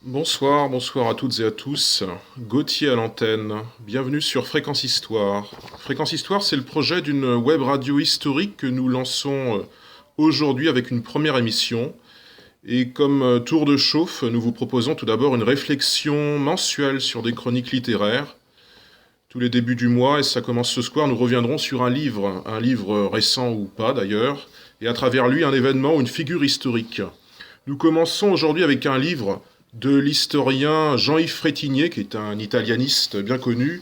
Bonsoir, bonsoir à toutes et à tous. Gauthier à l'antenne. Bienvenue sur Fréquence Histoire. Fréquence Histoire, c'est le projet d'une web radio historique que nous lançons aujourd'hui avec une première émission. Et comme tour de chauffe, nous vous proposons tout d'abord une réflexion mensuelle sur des chroniques littéraires. Tous les débuts du mois, et ça commence ce soir, nous reviendrons sur un livre récent ou pas d'ailleurs, et à travers lui un événement ou une figure historique. Nous commençons aujourd'hui avec un livre de l'historien Jean-Yves Frétinier, qui est un italianiste bien connu.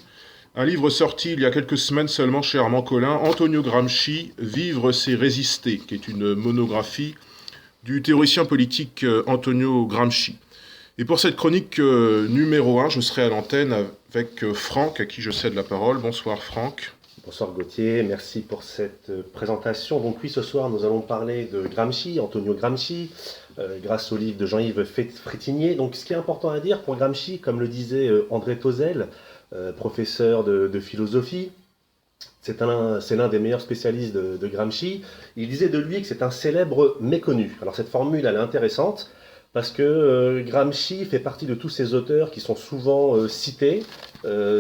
Un livre sorti il y a quelques semaines seulement chez Armand Collin, Antonio Gramsci, Vivre c'est résister, qui est une monographie du théoricien politique Antonio Gramsci. Et pour cette chronique numéro 1, je serai à l'antenne avec Franck, à qui je cède la parole. Bonsoir Franck. Bonsoir Gauthier, merci pour cette présentation. Donc oui, ce soir nous allons parler de Gramsci, Antonio Gramsci, grâce au livre de Jean-Yves Frétinier. Donc ce qui est important à dire pour Gramsci, comme le disait André Tauzel, professeur de philosophie, c'est l'un des meilleurs spécialistes de Gramsci. Il disait de lui que c'est un célèbre méconnu. Alors cette formule, elle est intéressante parce que Gramsci fait partie de tous ces auteurs qui sont souvent cités,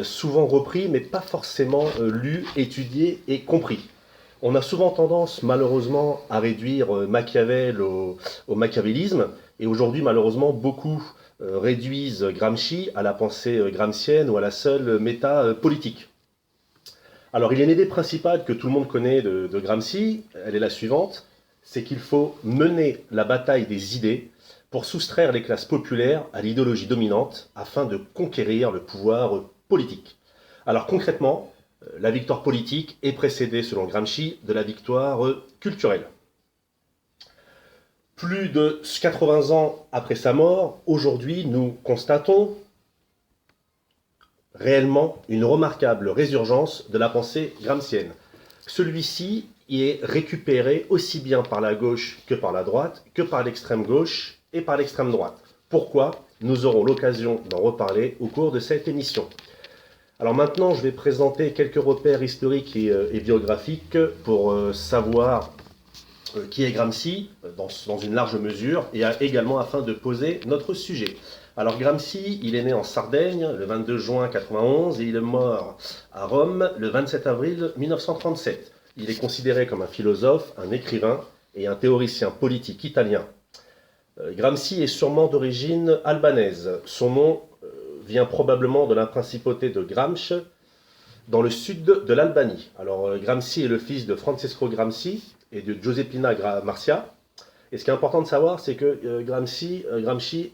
souvent repris, mais pas forcément lus, étudiés et compris. On a souvent tendance, malheureusement, à réduire Machiavel au machiavélisme, et aujourd'hui, malheureusement, beaucoup réduisent Gramsci à la pensée gramscienne ou à la seule méta-politique. Alors, il y a une idée principale que tout le monde connaît de Gramsci, elle est la suivante, c'est qu'il faut mener la bataille des idées pour soustraire les classes populaires à l'idéologie dominante afin de conquérir le pouvoir politique. Alors concrètement, la victoire politique est précédée, selon Gramsci, de la victoire culturelle. Plus de 80 ans après sa mort, aujourd'hui, nous constatons réellement une remarquable résurgence de la pensée gramscienne. Celui-ci y est récupéré aussi bien par la gauche que par la droite, que par l'extrême gauche et par l'extrême droite. Pourquoi? Nous aurons l'occasion d'en reparler au cours de cette émission. Alors maintenant, je vais présenter quelques repères historiques et biographiques pour savoir qui est Gramsci, dans une large mesure, et également afin de poser notre sujet. Alors Gramsci, il est né en Sardaigne le 22 juin 1991 et il est mort à Rome le 27 avril 1937. Il est considéré comme un philosophe, un écrivain et un théoricien politique italien. Gramsci est sûrement d'origine albanaise. Son nom vient probablement de la principauté de Gramsci, dans le sud de l'Albanie. Alors Gramsci est le fils de Francesco Gramsci et de Giuseppina Marcia. Et ce qui est important de savoir, c'est que Gramsci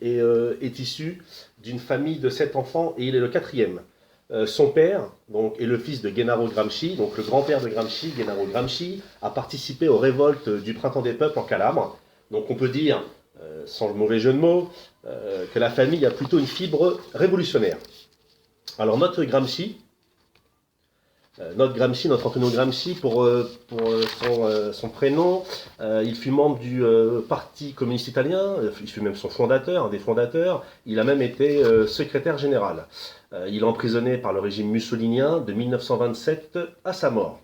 est issu d'une famille de 7 enfants et il est le quatrième. Son père donc, est le fils de Gennaro Gramsci, donc le grand-père de Gramsci, Gennaro Gramsci, a participé aux révoltes du Printemps des Peuples en Calabre. Donc on peut dire, sans le mauvais jeu de mots, que la famille a plutôt une fibre révolutionnaire. Alors notre Gramsci, notre Antonio Gramsci, pour son prénom, il fut membre du Parti communiste italien, il fut même son fondateur, un des fondateurs, il a même été secrétaire général. Il est emprisonné par le régime mussolinien de 1927 à sa mort.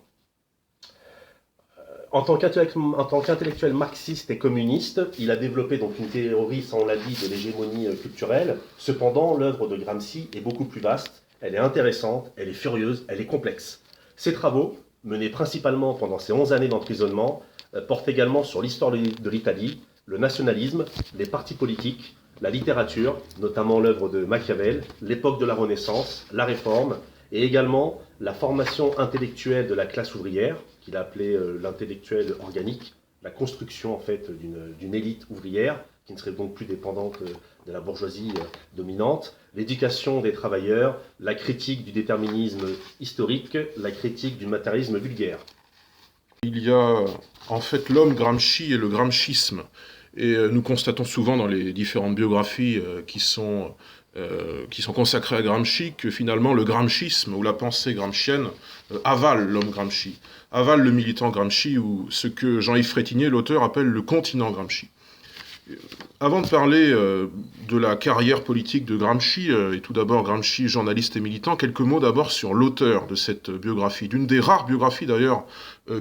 En tant qu'intellectuel marxiste et communiste, il a développé donc une théorie, ça on l'a dit, de l'hégémonie culturelle. Cependant, l'œuvre de Gramsci est beaucoup plus vaste, elle est intéressante, elle est furieuse, elle est complexe. Ses travaux, menés principalement pendant ses 11 années d'emprisonnement, portent également sur l'histoire de l'Italie, le nationalisme, les partis politiques, la littérature, notamment l'œuvre de Machiavel, l'époque de la Renaissance, la Réforme, et également la formation intellectuelle de la classe ouvrière, qu'il a appelé l'intellectuel organique, la construction en fait d'une élite ouvrière, qui ne serait donc plus dépendante de la bourgeoisie dominante, l'éducation des travailleurs, la critique du déterminisme historique, la critique du matérialisme vulgaire. Il y a en fait l'homme Gramsci et le gramscisme. Et nous constatons souvent dans les différentes biographies qui sont consacrées à Gramsci que finalement le gramscisme ou la pensée gramscienne avale l'homme Gramsci, avale le militant Gramsci ou ce que Jean-Yves Frétinier, l'auteur, appelle le continent Gramsci. Avant de parler de la carrière politique de Gramsci, et tout d'abord Gramsci, journaliste et militant, quelques mots d'abord sur l'auteur de cette biographie, d'une des rares biographies d'ailleurs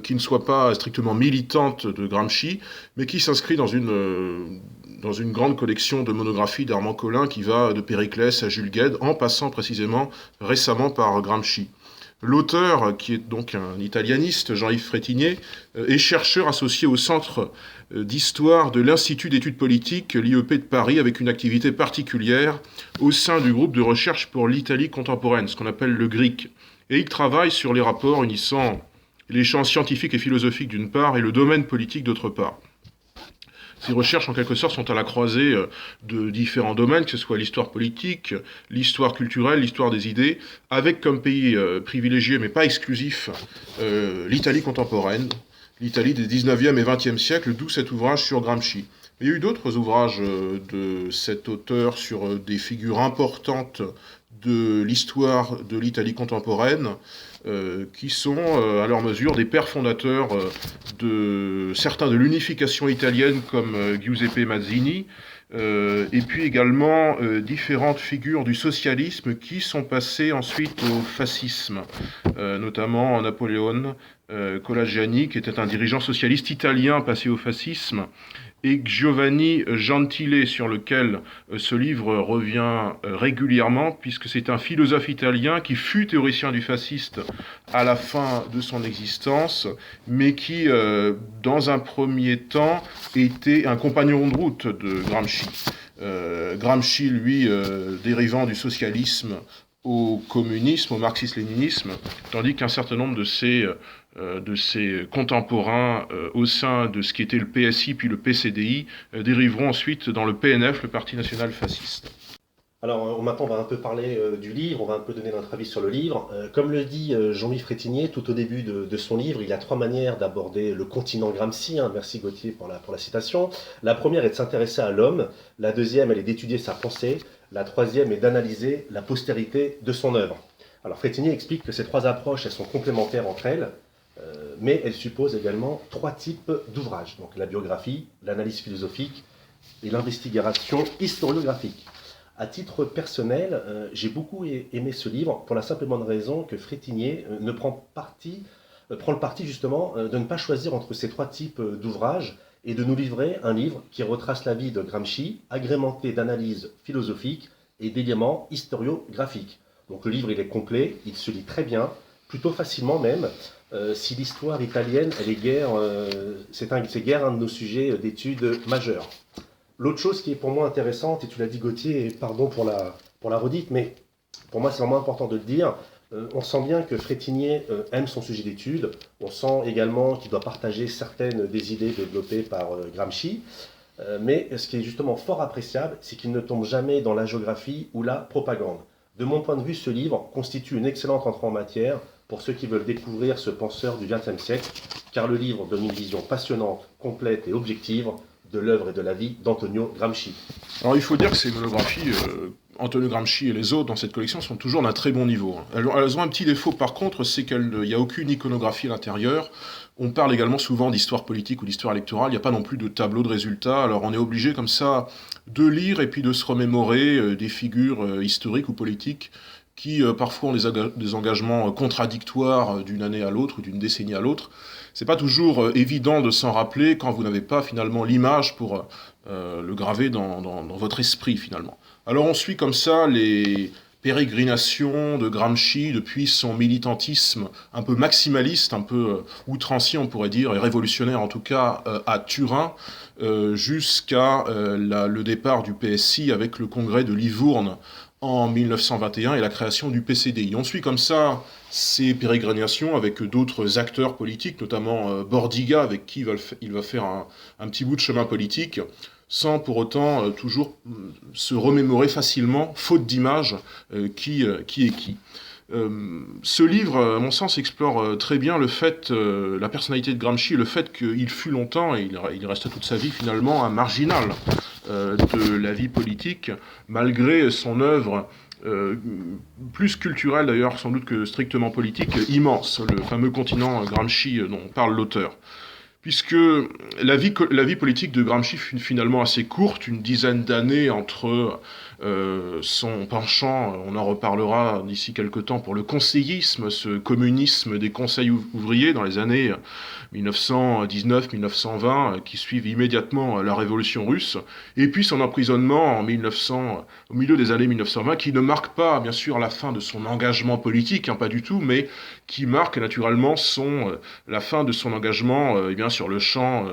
qui ne soit pas strictement militante de Gramsci, mais qui s'inscrit dans dans une grande collection de monographies d'Armand Collin qui va de Périclès à Jules Guesde, en passant précisément récemment par Gramsci. L'auteur, qui est donc un italianiste, Jean-Yves Frétinier, est chercheur associé au Centre d'histoire de l'Institut d'études politiques, l'IEP de Paris, avec une activité particulière au sein du groupe de recherche pour l'Italie contemporaine, ce qu'on appelle le GRIC. Et il travaille sur les rapports unissant les champs scientifiques et philosophiques d'une part et le domaine politique d'autre part. Ces recherches, en quelque sorte, sont à la croisée de différents domaines, que ce soit l'histoire politique, l'histoire culturelle, l'histoire des idées, avec comme pays privilégié, mais pas exclusif, l'Italie contemporaine, l'Italie des 19e et 20e siècles, d'où cet ouvrage sur Gramsci. Mais il y a eu d'autres ouvrages de cet auteur sur des figures importantes de l'histoire de l'Italie contemporaine, qui sont à leur mesure des pères fondateurs de certains de l'unification italienne comme Giuseppe Mazzini, et puis également différentes figures du socialisme qui sont passées ensuite au fascisme, notamment Napoléon Colagiani, qui était un dirigeant socialiste italien passé au fascisme, et Giovanni Gentile, sur lequel ce livre revient régulièrement, puisque c'est un philosophe italien qui fut théoricien du fasciste à la fin de son existence, mais qui, dans un premier temps, était un compagnon de route de Gramsci. Gramsci, lui, dérivant du socialisme au communisme, au marxisme-léninisme, tandis qu'un certain nombre de ses contemporains au sein de ce qui était le PSI puis le PCDI dériveront ensuite dans le PNF, le Parti national fasciste. Alors maintenant on va un peu parler du livre, on va un peu donner notre avis sur le livre. Comme le dit Jean-Louis Frétinier tout au début de son livre, il y a 3 manières d'aborder le continent Gramsci, merci Gauthier pour la citation. La première est de s'intéresser à l'homme, la deuxième elle est d'étudier sa pensée, la troisième est d'analyser la postérité de son œuvre. Alors Frétinier explique que ces 3 approches elles sont complémentaires entre elles, mais elles supposent également 3 types d'ouvrages, donc la biographie, l'analyse philosophique et l'investigation historiographique. À titre personnel, j'ai beaucoup aimé ce livre pour la simple et bonne raison que Frétinier prend le parti justement de ne pas choisir entre ces 3 types d'ouvrages et de nous livrer un livre qui retrace la vie de Gramsci, agrémenté d'analyses philosophiques et d'éléments historiographiques. Donc le livre il est complet, il se lit très bien, plutôt facilement même, si l'histoire italienne elle est guère, c'est guère un de nos sujets d'études majeurs. L'autre chose qui est pour moi intéressante, et tu l'as dit Gauthier, et pardon pour la redite, mais pour moi c'est vraiment important de le dire, on sent bien que Frétinier aime son sujet d'étude, on sent également qu'il doit partager certaines des idées développées par Gramsci, mais ce qui est justement fort appréciable, c'est qu'il ne tombe jamais dans la géographie ou la propagande. De mon point de vue, ce livre constitue une excellente entrée en matière pour ceux qui veulent découvrir ce penseur du XXe siècle, car le livre donne une vision passionnante, complète et objective de l'œuvre et de la vie d'Antonio Gramsci. Alors il faut dire que ces monographies, Antonio Gramsci et les autres dans cette collection sont toujours d'un très bon niveau. Elles ont un petit défaut par contre, c'est qu'il n'y a aucune iconographie à l'intérieur. On parle également souvent d'histoire politique ou d'histoire électorale, il n'y a pas non plus de tableau de résultats, alors on est obligé comme ça de lire et puis de se remémorer des figures historiques ou politiques qui parfois ont des engagements contradictoires d'une année à l'autre ou d'une décennie à l'autre. C'est pas toujours évident de s'en rappeler quand vous n'avez pas finalement l'image pour le graver dans votre esprit finalement. Alors on suit comme ça les pérégrinations de Gramsci depuis son militantisme un peu maximaliste, un peu outrancier on pourrait dire, et révolutionnaire en tout cas à Turin, jusqu'à le départ du PSI avec le congrès de Livourne en 1921 et la création du PCDI. On suit comme ça ces pérégrinations avec d'autres acteurs politiques, notamment Bordiga, avec qui il va faire un petit bout de chemin politique, sans pour autant toujours se remémorer facilement, faute d'image, qui est qui. Ce livre, à mon sens, explore très bien le fait, la personnalité de Gramsci, et le fait qu'il fut longtemps, et il resta toute sa vie finalement, un marginal de la vie politique, malgré son œuvre plus culturelle d'ailleurs, sans doute que strictement politique, immense, le fameux continent Gramsci dont parle l'auteur. puisque la vie politique de Gramsci fut finalement assez courte, une dizaine d'années entre son penchant, on en reparlera d'ici quelque temps, pour le conseillisme, ce communisme des conseils ouvriers dans les années 1919-1920, qui suivent immédiatement la révolution russe, et puis son emprisonnement au milieu des années 1920, qui ne marque pas, bien sûr, la fin de son engagement politique, pas du tout, mais qui marque naturellement la fin de son engagement sur le champ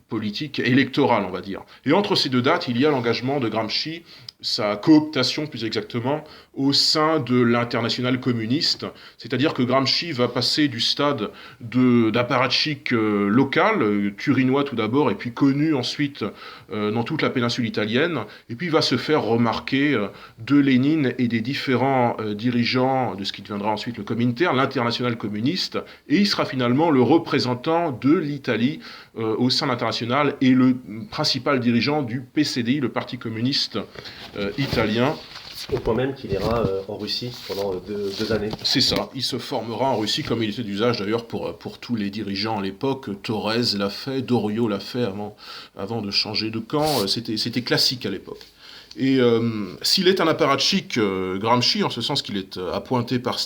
politique électoral, on va dire. Et entre ces deux dates, il y a l'engagement de Gramsci, sa cooptation plus exactement, au sein de l'internationale communiste, c'est-à-dire que Gramsci va passer du stade d'apparatchik local, turinois tout d'abord, et puis connu ensuite dans toute la péninsule italienne, et puis va se faire remarquer de Lénine et des différents dirigeants de ce qui deviendra ensuite le Comintern, l'internationale communiste, et il sera finalement le représentant de l'Italie au sein de l'internationale et le principal dirigeant du PCDI, le Parti communiste italien. Au point même qu'il ira en Russie pendant deux années. C'est ça, il se formera en Russie comme il était d'usage d'ailleurs pour tous les dirigeants à l'époque. Thorez l'a fait, Doriot l'a fait avant de changer de camp, c'était classique à l'époque. Et s'il est un apparatchik, Gramsci, en ce sens qu'il est appointé par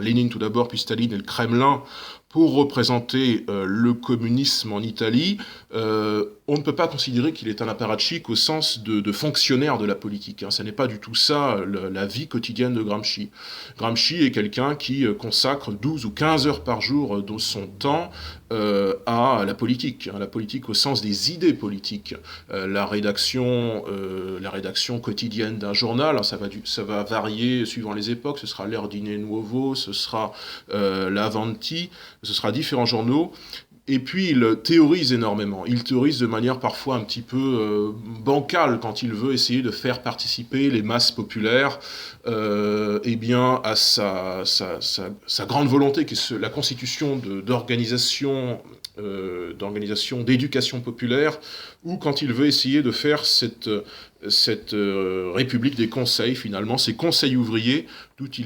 Lénine tout d'abord, puis Staline et le Kremlin, pour représenter le communisme en Italie, on ne peut pas considérer qu'il est un apparatchik au sens de fonctionnaire de la politique. Ce n'est pas du tout ça la vie quotidienne de Gramsci. Gramsci est quelqu'un qui consacre 12 ou 15 heures par jour de son temps à la politique au sens des idées politiques. La rédaction quotidienne d'un journal, ça va varier suivant les époques, ce sera l'Ordine Nuovo, ce sera l'Avanti, ce sera différents journaux. Et puis il théorise énormément. Il théorise de manière parfois un petit peu bancale quand il veut essayer de faire participer les masses populaires à sa grande volonté, qui est la constitution d'organisation d'éducation populaire, ou quand il veut essayer de faire cette république des conseils, finalement, ces conseils ouvriers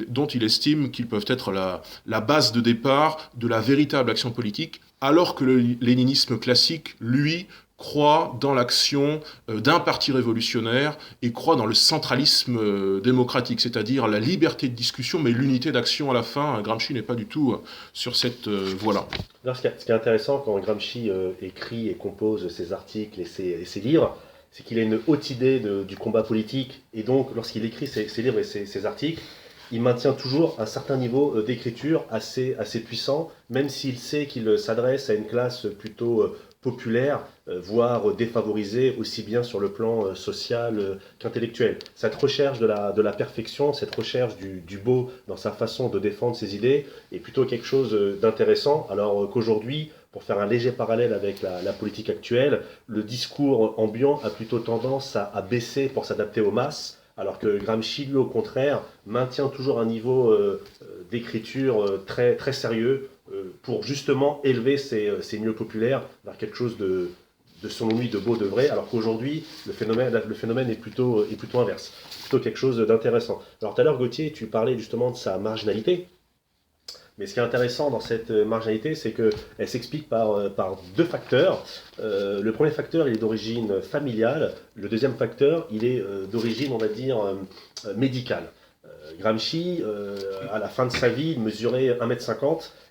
dont il estime qu'ils peuvent être la base de départ de la véritable action politique, alors que le léninisme classique, lui, croit dans l'action d'un parti révolutionnaire et croit dans le centralisme démocratique, c'est-à-dire la liberté de discussion, mais l'unité d'action à la fin. Gramsci n'est pas du tout sur cette voie-là. Alors, ce qui est intéressant quand Gramsci écrit et compose ses articles et ses livres, c'est qu'il a une haute idée du combat politique, et donc lorsqu'il écrit ses livres et ses articles, il maintient toujours un certain niveau d'écriture assez puissant, même s'il sait qu'il s'adresse à une classe plutôt populaire, voire défavorisée, aussi bien sur le plan social qu'intellectuel. Cette recherche de la perfection, cette recherche du beau dans sa façon de défendre ses idées, est plutôt quelque chose d'intéressant, alors qu'aujourd'hui, pour faire un léger parallèle avec la politique actuelle, le discours ambiant a plutôt tendance à baisser pour s'adapter aux masses, alors que Gramsci, lui, au contraire, maintient toujours un niveau d'écriture très, très sérieux pour justement élever ces milieux populaires vers quelque chose de selon lui, de beau, de vrai, alors qu'aujourd'hui, le phénomène est plutôt inverse, plutôt quelque chose d'intéressant. Alors tout à l'heure, Gauthier, tu parlais justement de sa marginalité. Mais ce qui est intéressant dans cette marginalité, c'est qu'elle s'explique par deux facteurs. Le premier facteur, il est d'origine familiale. Le deuxième facteur, il est d'origine, on va dire, médicale. Gramsci, à la fin de sa vie, il mesurait 1,50 m,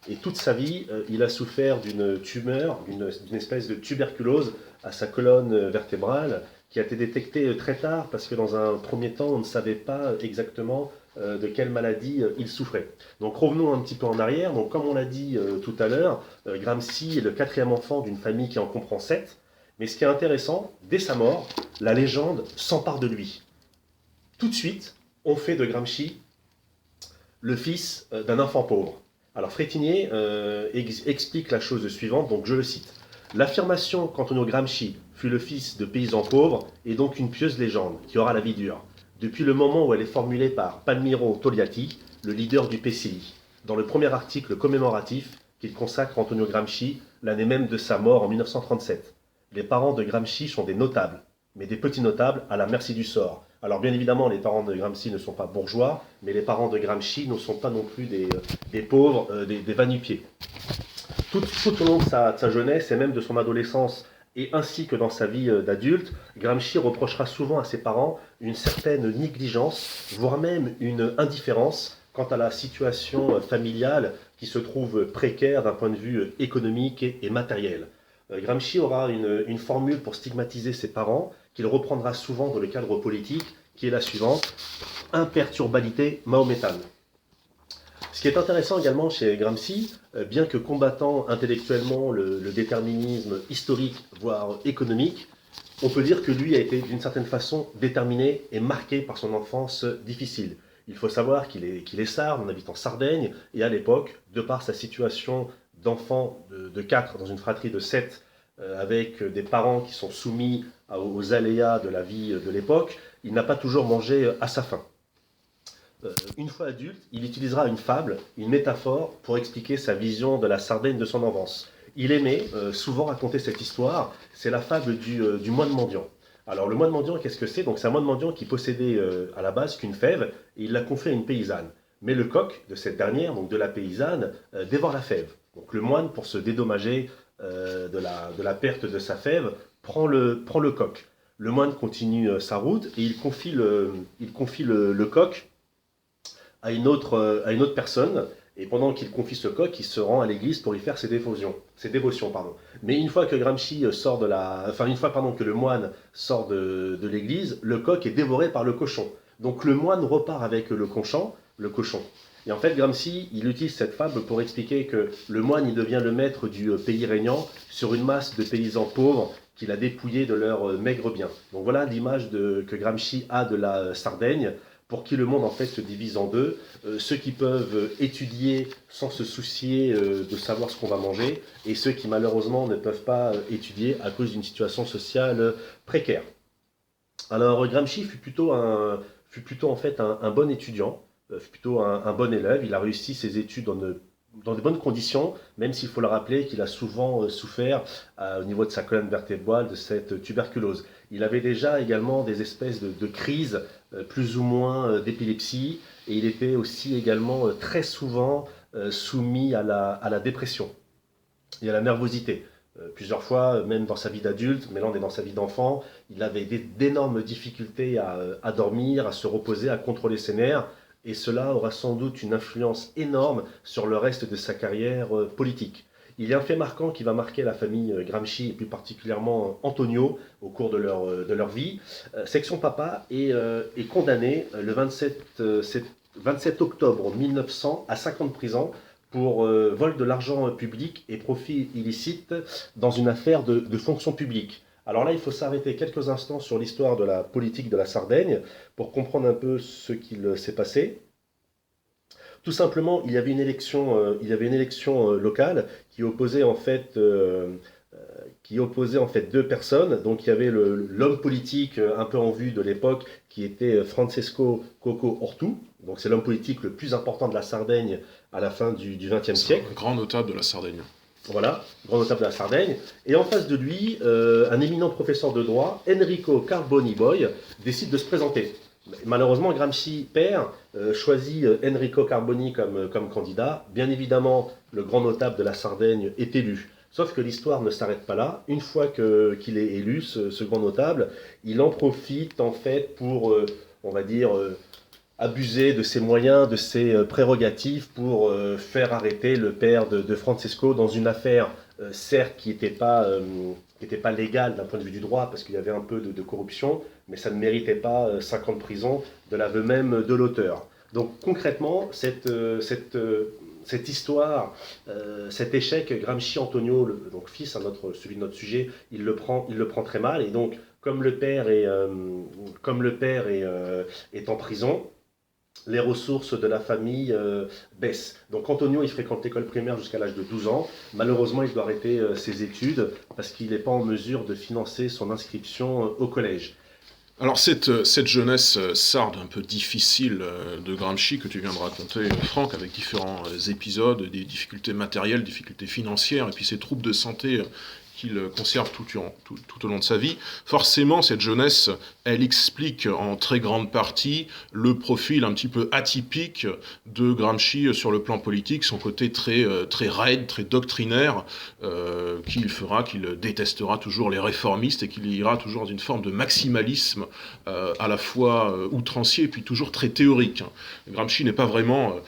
et toute sa vie, il a souffert d'une tumeur, d'une espèce de tuberculose à sa colonne vertébrale, qui a été détectée très tard, parce que dans un premier temps, on ne savait pas exactement de quelle maladie il souffrait. Donc revenons un petit peu en arrière. Donc, comme on l'a dit tout à l'heure, Gramsci est le quatrième enfant d'une famille qui en comprend 7. Mais ce qui est intéressant, dès sa mort, la légende s'empare de lui. Tout de suite, on fait de Gramsci le fils d'un enfant pauvre. Alors Frétinier explique la chose suivante, donc je le cite. L'affirmation qu'Antonio Gramsci fut le fils de paysans pauvres est donc une pieuse légende qui aura la vie dure, depuis le moment où elle est formulée par Palmiro Togliatti, le leader du PCI, dans le premier article commémoratif qu'il consacre à Antonio Gramsci l'année même de sa mort en 1937. Les parents de Gramsci sont des notables, mais des petits notables à la merci du sort. Alors bien évidemment, les parents de Gramsci ne sont pas bourgeois, mais les parents de Gramsci ne sont pas non plus des pauvres, des va-nu-pieds. Tout au long de sa jeunesse et même de son adolescence, et ainsi que dans sa vie d'adulte, Gramsci reprochera souvent à ses parents une certaine négligence, voire même une indifférence quant à la situation familiale qui se trouve précaire d'un point de vue économique et matériel. Gramsci aura une formule pour stigmatiser ses parents qu'il reprendra souvent dans le cadre politique, qui est la suivante: imperturbabilité mahométane. Ce qui est intéressant également chez Gramsci, bien que combattant intellectuellement le déterminisme historique, voire économique, on peut dire que lui a été d'une certaine façon déterminé et marqué par son enfance difficile. Il faut savoir qu'il est sarde, on habite en Sardaigne, et à l'époque, de par sa situation d'enfant de 4 dans une fratrie de 7, avec des parents qui sont soumis aux aléas de la vie de l'époque, il n'a pas toujours mangé à sa faim. Une fois adulte, il utilisera une fable, une métaphore pour expliquer sa vision de la Sardaigne de son enfance. Il aimait souvent raconter cette histoire, c'est la fable du moine mendiant. Alors le moine mendiant, qu'est-ce que c'est? Donc c'est un moine mendiant qui possédait à la base qu'une fève et il l'a confiée à une paysanne. Mais le coq de cette dernière, donc de la paysanne, dévore la fève. Donc le moine, pour se dédommager de la perte de sa fève, prend le coq. Le moine continue sa route et il confie le coq à une autre personne, et pendant qu'il confie ce coq, il se rend à l'église pour y faire ses dévotions. Mais une fois que que le moine sort de l'église, le coq est dévoré par le cochon. Donc le moine repart avec le cochon. Et en fait, Gramsci, il utilise cette fable pour expliquer que le moine, il devient le maître du pays régnant sur une masse de paysans pauvres qu'il a dépouillés de leurs maigres biens. Donc voilà l'image que Gramsci a de la Sardaigne, pour qui le monde en fait se divise en deux, ceux qui peuvent étudier sans se soucier de savoir ce qu'on va manger, et ceux qui malheureusement ne peuvent pas étudier à cause d'une situation sociale précaire. Alors Gramsci fut plutôt en fait un bon étudiant, fut plutôt un bon élève. Il a réussi ses études dans de bonnes conditions, même s'il faut le rappeler qu'il a souvent souffert au niveau de sa colonne vertébrale de cette tuberculose. Il avait déjà également des espèces de crises, plus ou moins d'épilepsie, et il était aussi également très souvent soumis à la dépression et à la nervosité. Plusieurs fois, même dans sa vie d'adulte, mais là on est dans sa vie d'enfant, il avait d'énormes difficultés à dormir, à se reposer, à contrôler ses nerfs, et cela aura sans doute une influence énorme sur le reste de sa carrière politique. Il y a un fait marquant qui va marquer la famille Gramsci, et plus particulièrement Antonio, au cours de leur vie. C'est que son papa est condamné le 27 octobre 1900 à 5 ans de prison pour vol de l'argent public et profit illicite dans une affaire de fonction publique. Alors là, il faut s'arrêter quelques instants sur l'histoire de la politique de la Sardaigne pour comprendre un peu ce qu'il s'est passé. Tout simplement, il y avait une élection locale qui opposait en fait deux personnes. Donc il y avait l'homme politique un peu en vue de l'époque qui était Francesco Coco Ortu. Donc c'est l'homme politique le plus important de la Sardaigne à la fin du XXe siècle. Un grand notable de la Sardaigne. Voilà, grand notable de la Sardaigne. Et en face de lui, un éminent professeur de droit, Enrico Carboni Boy, décide de se présenter. Malheureusement, Gramsci, père, choisit Enrico Carboni comme candidat. Bien évidemment, le grand notable de la Sardaigne est élu. Sauf que l'histoire ne s'arrête pas là. Une fois qu'il est élu, ce grand notable, il en profite en fait pour, on va dire, abuser de ses moyens, de ses prérogatives pour faire arrêter le père de Francesco dans une affaire, certes, qui n'était pas légale d'un point de vue du droit, parce qu'il y avait un peu de corruption, mais ça ne méritait pas 5 ans de prison de l'aveu même de l'auteur. Donc concrètement, cette histoire, cet échec, Gramsci Antonio, donc fils, celui de notre sujet, il le prend très mal, et donc comme le père est en prison, les ressources de la famille baissent. Donc Antonio, il fréquente l'école primaire jusqu'à l'âge de 12 ans. Malheureusement, il doit arrêter ses études parce qu'il n'est pas en mesure de financer son inscription au collège. Alors cette jeunesse sarde un peu difficile de Gramsci que tu viens de raconter, Franck, avec différents épisodes, des difficultés matérielles, difficultés financières, et puis ces troubles de santé qu'il conserve tout au long de sa vie, forcément cette jeunesse, elle explique en très grande partie le profil un petit peu atypique de Gramsci sur le plan politique, son côté très raide, très doctrinaire, qu'il fera qu'il détestera toujours les réformistes et qu'il ira toujours dans une forme de maximalisme à la fois outrancier et puis toujours très théorique. Gramsci n'est pas vraiment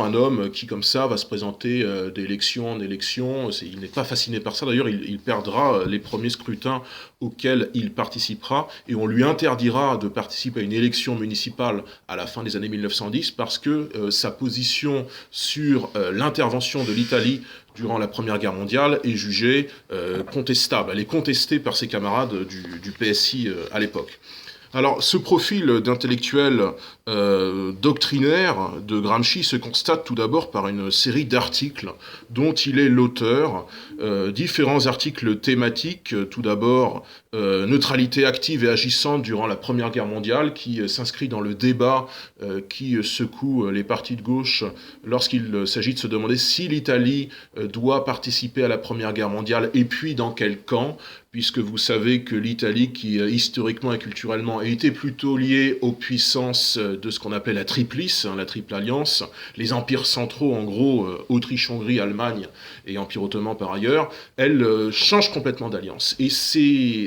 un homme qui comme ça va se présenter d'élection en élection, il n'est pas fasciné par ça, d'ailleurs il perdra les premiers scrutins auxquels il participera et on lui interdira de participer à une élection municipale à la fin des années 1910 parce que sa position sur l'intervention de l'Italie durant la Première Guerre mondiale est jugée contestable. Elle est contestée par ses camarades du PSI à l'époque. Alors, ce profil d'intellectuel doctrinaire de Gramsci se constate tout d'abord par une série d'articles dont il est l'auteur, différents articles thématiques, tout d'abord neutralité active et agissante durant la Première Guerre mondiale, qui s'inscrit dans le débat qui secoue les partis de gauche lorsqu'il s'agit de se demander si l'Italie doit participer à la Première Guerre mondiale et puis dans quel camp, puisque vous savez que l'Italie, qui historiquement et culturellement était plutôt liée aux puissances de ce qu'on appelait la Triplice, la Triple Alliance, les empires centraux, en gros, Autriche-Hongrie, Allemagne et Empire ottoman par ailleurs, elle change complètement d'alliance. Et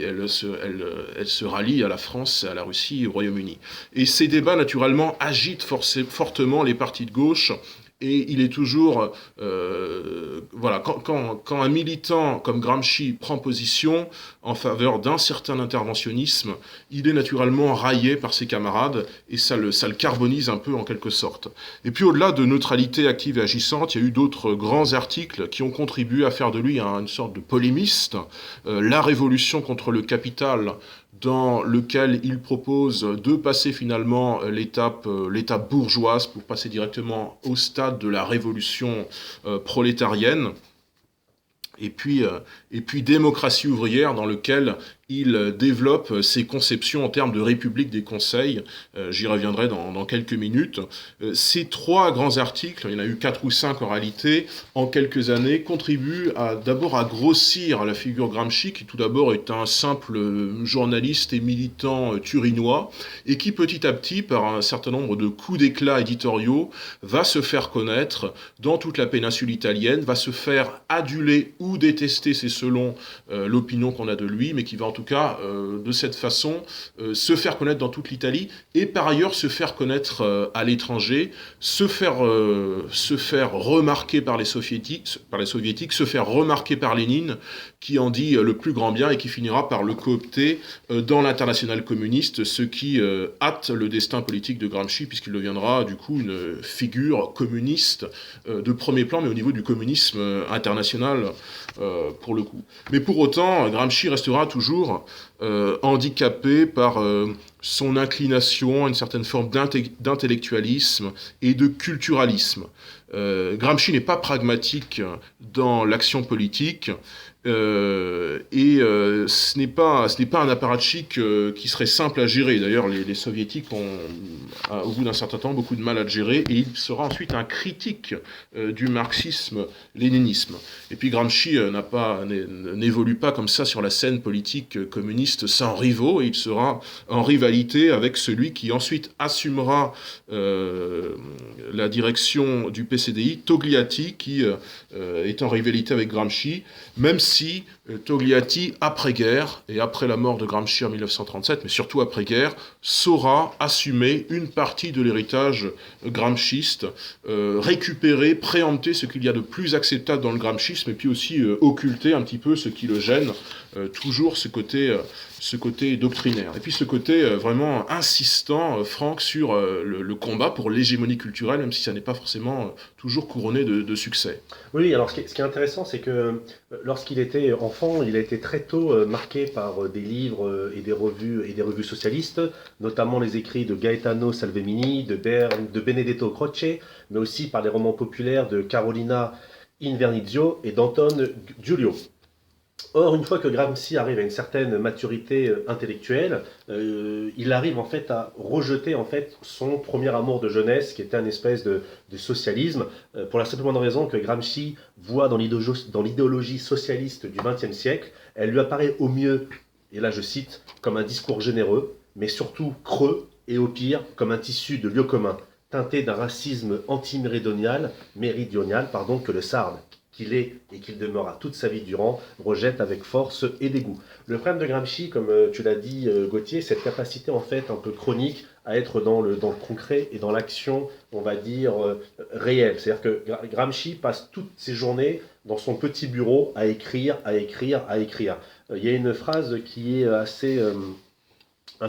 elle se rallie à la France, à la Russie et au Royaume-Uni. Et ces débats, naturellement, agitent fortement les partis de gauche. Et il est toujours... voilà, quand un militant comme Gramsci prend position en faveur d'un certain interventionnisme, il est naturellement raillé par ses camarades et ça le carbonise un peu en quelque sorte. Et puis au-delà de neutralité active et agissante, il y a eu d'autres grands articles qui ont contribué à faire de lui une sorte de polémiste. La révolution contre le capital, dans lequel il propose de passer finalement l'étape bourgeoise pour passer directement au stade de la révolution prolétarienne. Et puis démocratie ouvrière, dans lequel il développe ses conceptions en termes de république des conseils. J'y reviendrai dans quelques minutes. Ces trois grands articles, il y en a eu 4 ou 5 en réalité, en quelques années, contribuent d'abord à grossir la figure Gramsci, qui tout d'abord est un simple journaliste et militant turinois, et qui petit à petit, par un certain nombre de coups d'éclat éditoriaux, va se faire connaître dans toute la péninsule italienne, va se faire aduler ou détester, c'est selon l'opinion qu'on a de lui, mais qui va en tout cas, de cette façon, se faire connaître dans toute l'Italie et par ailleurs se faire connaître à l'étranger, se faire remarquer par les soviétiques, se faire remarquer par Lénine, qui en dit le plus grand bien et qui finira par le coopter dans l'internationale communiste, ce qui hâte le destin politique de Gramsci, puisqu'il deviendra du coup une figure communiste de premier plan, mais au niveau du communisme international pour le coup. Mais pour autant, Gramsci restera toujours handicapé par son inclination à une certaine forme d'intellectualisme et de culturalisme. Gramsci n'est pas pragmatique dans l'action politique, ce n'est pas un apparatchik qui serait simple à gérer. D'ailleurs, les soviétiques ont, au bout d'un certain temps, beaucoup de mal à le gérer, et il sera ensuite un critique du marxisme-léninisme. Et puis Gramsci n'évolue pas comme ça sur la scène politique communiste sans rivaux, et il sera en rivalité avec celui qui ensuite assumera la direction du PCDI, Togliatti, qui est en rivalité avec Gramsci, même si Togliatti, après-guerre, et après la mort de Gramsci en 1937, mais surtout après-guerre, saura assumer une partie de l'héritage gramsciste, récupérer, préempter ce qu'il y a de plus acceptable dans le gramscisme, et puis aussi occulter un petit peu ce qui le gêne, toujours ce côté doctrinaire. Et puis ce côté vraiment insistant, franc, sur le combat pour l'hégémonie culturelle, même si ça n'est pas forcément toujours couronné de succès. Oui, alors ce qui est intéressant, c'est que lorsqu'il était enfant, il a été très tôt marqué par des livres et des revues socialistes, notamment les écrits de Gaetano Salvemini, de Benedetto Croce, mais aussi par les romans populaires de Carolina Invernizio et d'Anton Giulio. Or, une fois que Gramsci arrive à une certaine maturité intellectuelle, il arrive en fait à rejeter en fait son premier amour de jeunesse, qui était une espèce de socialisme, pour la simple bonne raison que Gramsci voit dans l'idéologie socialiste du XXe siècle, elle lui apparaît au mieux, et là je cite, comme un discours généreux, mais surtout creux et au pire comme un tissu de lieu commun, teinté d'un racisme méridional, que le sarde, qu'il est et qu'il demeurera toute sa vie durant, rejette avec force et dégoût. Le problème de Gramsci, comme tu l'as dit Gauthier, cette capacité en fait un peu chronique à être dans le concret et dans l'action, on va dire, réelle. C'est-à-dire que Gramsci passe toutes ses journées dans son petit bureau à écrire, à écrire, à écrire. Il y a une phrase qui est assez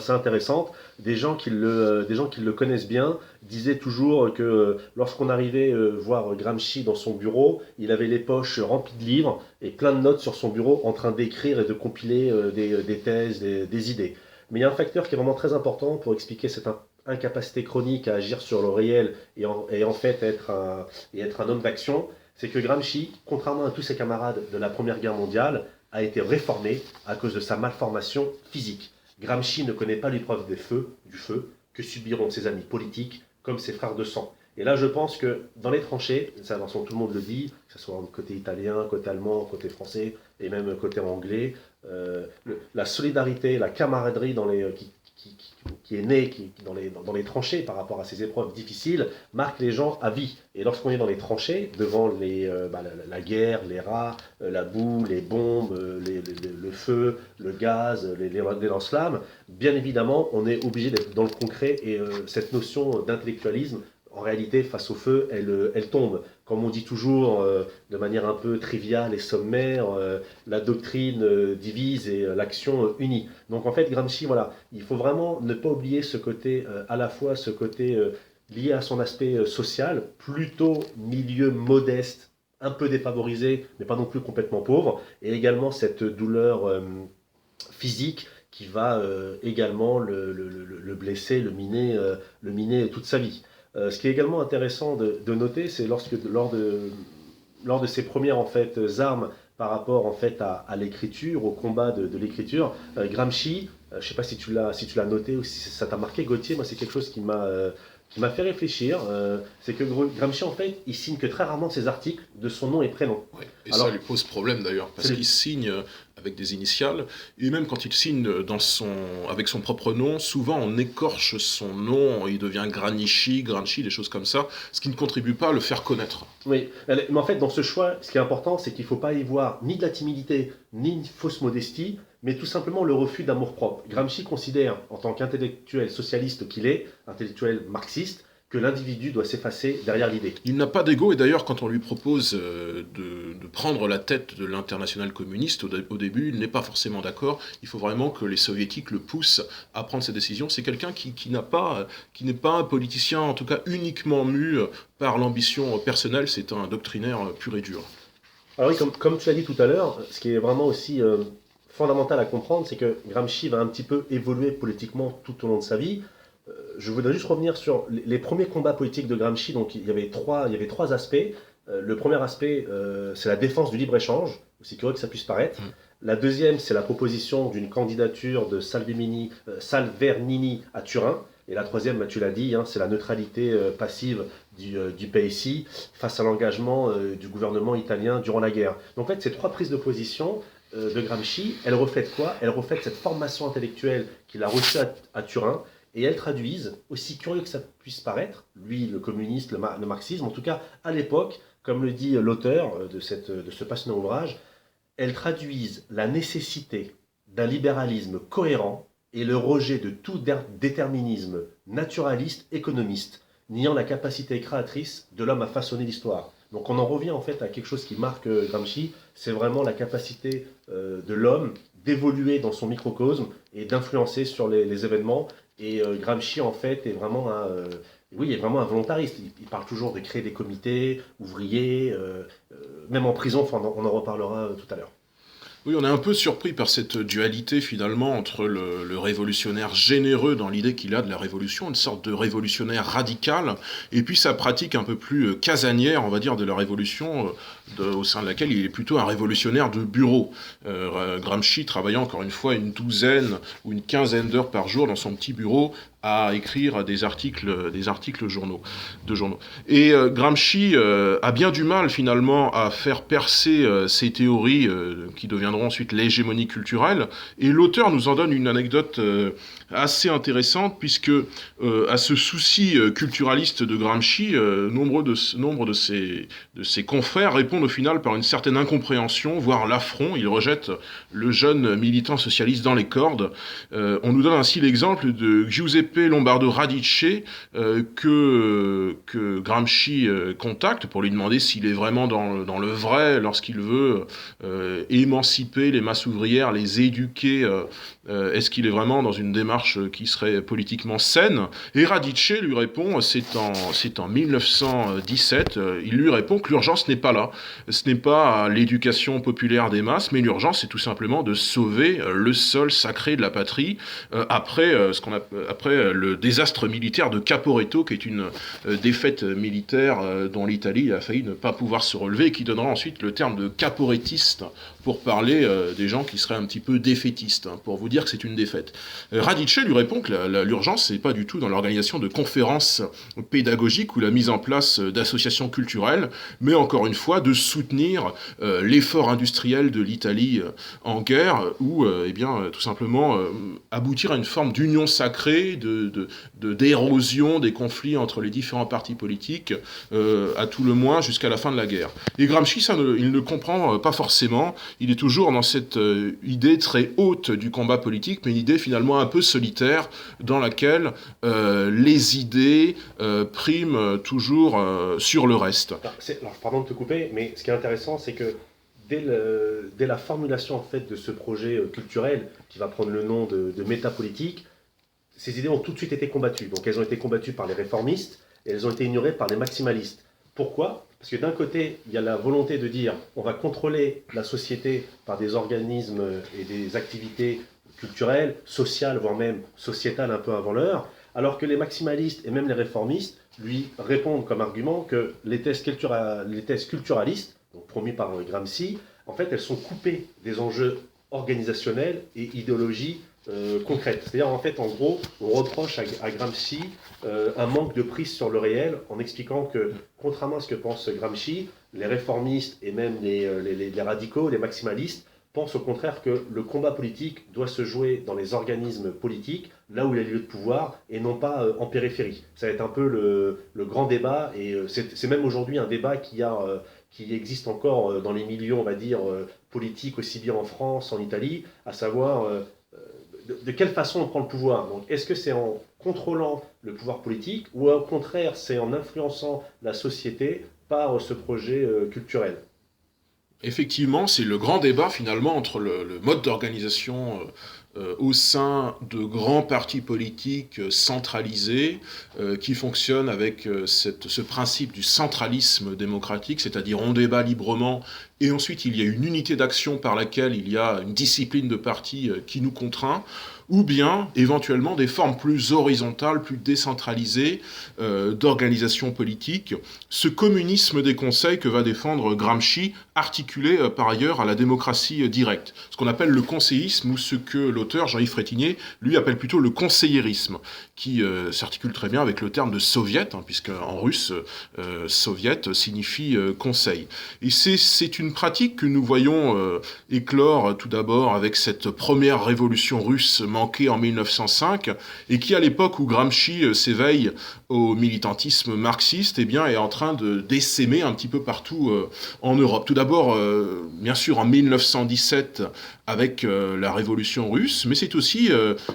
intéressante. Des gens qui le connaissent bien disaient toujours que lorsqu'on arrivait voir Gramsci dans son bureau, il avait les poches remplies de livres et plein de notes sur son bureau en train d'écrire et de compiler des thèses, des idées. Mais il y a un facteur qui est vraiment très important pour expliquer cette incapacité chronique à agir sur le réel et en fait être un homme d'action, c'est que Gramsci, contrairement à tous ses camarades de la Première Guerre mondiale, a été réformé à cause de sa malformation physique. Gramsci ne connaît pas l'épreuve du feu que subiront ses amis politiques comme ses frères de sang. Et là, je pense que dans les tranchées, ça, tout le monde le dit, que ce soit côté italien, côté allemand, côté français et même côté anglais, la solidarité, la camaraderie qui est née dans les tranchées par rapport à ces épreuves difficiles marque les gens à vie. Et lorsqu'on est dans les tranchées, devant la guerre, les rats, la boue, les bombes, le feu, le gaz, les lance-flammes, bien évidemment, on est obligé d'être dans le concret et cette notion d'intellectualisme, en réalité, face au feu, elle tombe. Comme on dit toujours, de manière un peu triviale et sommaire, la doctrine divise et l'action unit. Donc en fait, Gramsci, voilà, il faut vraiment ne pas oublier ce côté, à la fois ce côté lié à son aspect social, plutôt milieu modeste, un peu défavorisé, mais pas non plus complètement pauvre, et également cette douleur physique qui va également le blesser, le miner toute sa vie. Ce qui est également intéressant de noter, c'est lors de ses premières en fait, armes par rapport en fait, à l'écriture, au combat de l'écriture, Gramsci, je ne sais pas si tu l'as noté ou si ça t'a marqué, Gauthier, moi c'est quelque chose qui m'a fait réfléchir, c'est que Gramsci en fait, il signe que très rarement ses articles de son nom et prénom. Ouais. Et alors, ça lui pose problème d'ailleurs, parce qu'il signe avec des initiales, et même quand il signe avec son propre nom, souvent on écorche son nom, il devient Gramsci, des choses comme ça, ce qui ne contribue pas à le faire connaître. Oui, mais en fait dans ce choix, ce qui est important, c'est qu'il ne faut pas y voir ni de la timidité, ni une fausse modestie, mais tout simplement le refus d'amour-propre. Gramsci considère, en tant qu'intellectuel socialiste qu'il est, intellectuel marxiste, que l'individu doit s'effacer derrière l'idée. Il n'a pas d'ego, et d'ailleurs, quand on lui propose de prendre la tête de l'internationale communiste, au début, il n'est pas forcément d'accord. Il faut vraiment que les soviétiques le poussent à prendre cette décision. C'est quelqu'un qui n'est pas un politicien, en tout cas uniquement mu par l'ambition personnelle, c'est un doctrinaire pur et dur. Alors oui, comme tu l'as dit tout à l'heure, ce qui est vraiment aussi fondamental à comprendre, c'est que Gramsci va un petit peu évoluer politiquement tout au long de sa vie. Je voudrais juste revenir sur les premiers combats politiques de Gramsci. Donc il y avait trois aspects. Le premier aspect, c'est la défense du libre-échange, aussi curieux que ça puisse paraître. La deuxième, c'est la proposition d'une candidature de Salvernini à Turin. Et la troisième, tu l'as dit, c'est la neutralité passive du PSI face à l'engagement du gouvernement italien durant la guerre. Donc en fait, ces trois prises de position de Gramsci, elles reflètent quoi? Elles reflètent cette formation intellectuelle qu'il a reçue à Turin, et elles traduisent, aussi curieux que ça puisse paraître, lui, le communiste, le marxisme, en tout cas à l'époque, comme le dit l'auteur de ce passionnant ouvrage, elles traduisent la nécessité d'un libéralisme cohérent et le rejet de tout déterminisme naturaliste économiste, niant la capacité créatrice de l'homme à façonner l'histoire. Donc on en revient en fait à quelque chose qui marque Gramsci, c'est vraiment la capacité de l'homme d'évoluer dans son microcosme et d'influencer sur les événements. Et Gramsci en fait est vraiment un volontariste. Il parle toujours de créer des comités ouvriers, même en prison, enfin, on en reparlera tout à l'heure. Oui, on est un peu surpris par cette dualité finalement entre le révolutionnaire généreux dans l'idée qu'il a de la révolution, une sorte de révolutionnaire radical, et puis sa pratique un peu plus casanière, on va dire, de la révolution, au sein de laquelle il est plutôt un révolutionnaire de bureau. Gramsci travaillant encore une fois une douzaine ou une quinzaine d'heures par jour dans son petit bureau à écrire des articles de journaux. Et Gramsci a bien du mal finalement à faire percer ces théories qui deviendront ensuite l'hégémonie culturelle. Et l'auteur nous en donne une anecdote assez intéressante puisque à ce souci culturaliste de Gramsci, nombre de ses confrères répondent au final par une certaine incompréhension, voire l'affront. Ils rejettent le jeune militant socialiste dans les cordes. On nous donne ainsi l'exemple de Giuseppe Lombardo Radice que Gramsci contacte pour lui demander s'il est vraiment dans le vrai lorsqu'il veut émanciper les masses ouvrières, les éduquer. Est-ce qu'il est vraiment dans une démarche qui serait politiquement saine? Et Radice lui répond, c'est en 1917, il lui répond que l'urgence n'est pas là. Ce n'est pas l'éducation populaire des masses, mais l'urgence c'est tout simplement de sauver le sol sacré de la patrie après le désastre militaire de Caporetto, qui est une défaite militaire dont l'Italie a failli ne pas pouvoir se relever, et qui donnera ensuite le terme de caporettiste pour parler des gens qui seraient un petit peu défaitistes, pour vous dire que c'est une défaite. Radice lui répond que l'urgence, c'est pas du tout dans l'organisation de conférences pédagogiques ou la mise en place d'associations culturelles, mais encore une fois de soutenir l'effort industriel de l'Italie en guerre, ou tout simplement aboutir à une forme d'union sacrée, d'érosion des conflits entre les différents partis politiques, à tout le moins jusqu'à la fin de la guerre. Et Gramsci, il ne comprend pas forcément. Il est toujours dans cette idée très haute du combat politique, mais une idée finalement un peu solitaire, dans laquelle les idées priment toujours sur le reste. Alors, pardon de te couper, mais ce qui est intéressant, c'est que dès la formulation en fait, de ce projet culturel, qui va prendre le nom de métapolitique, ces idées ont tout de suite été combattues. Donc elles ont été combattues par les réformistes, et elles ont été ignorées par les maximalistes. Pourquoi ? Parce que d'un côté, il y a la volonté de dire on va contrôler la société par des organismes et des activités culturelles, sociales, voire même sociétales un peu avant l'heure, alors que les maximalistes et même les réformistes lui répondent comme argument que les thèses culturalistes, donc promues par Gramsci, en fait, elles sont coupées des enjeux organisationnels et idéologies concrètes. C'est-à-dire, en fait, en gros, on reproche à Gramsci un manque de prise sur le réel en expliquant que, contrairement à ce que pense Gramsci, les réformistes et même les radicaux, les maximalistes, pensent au contraire que le combat politique doit se jouer dans les organismes politiques, là où il y a lieu de pouvoir, et non pas en périphérie. Ça va être un peu le grand débat, et c'est même aujourd'hui un débat qui existe encore dans les milieux, on va dire, politiques, aussi bien en France, en Italie, à savoir de quelle façon on prend le pouvoir. Donc, est-ce que c'est en contrôlant le pouvoir politique, ou au contraire, c'est en influençant la société par ce projet culturel ? Effectivement, c'est le grand débat finalement entre le mode d'organisation au sein de grands partis politiques centralisés qui fonctionnent avec ce principe du centralisme démocratique, c'est-à-dire on débat librement et ensuite il y a une unité d'action par laquelle il y a une discipline de parti qui nous contraint, ou bien éventuellement des formes plus horizontales, plus décentralisées d'organisation politique. Ce communisme des conseils que va défendre Gramsci, articulé par ailleurs à la démocratie directe, ce qu'on appelle le conseillisme, ou ce que l'auteur Jean-Yves Frétinier lui appelle plutôt le conseillerisme, qui s'articule très bien avec le terme de soviet, puisque en russe, soviet signifie conseil. Et c'est une pratique que nous voyons éclore tout d'abord avec cette première révolution russe manquée en 1905, et qui à l'époque où Gramsci s'éveille au militantisme marxiste, eh bien, est en train d'essaimer un petit peu partout en Europe. Tout d'abord, bien sûr, en 1917, avec la révolution russe, mais c'est aussi,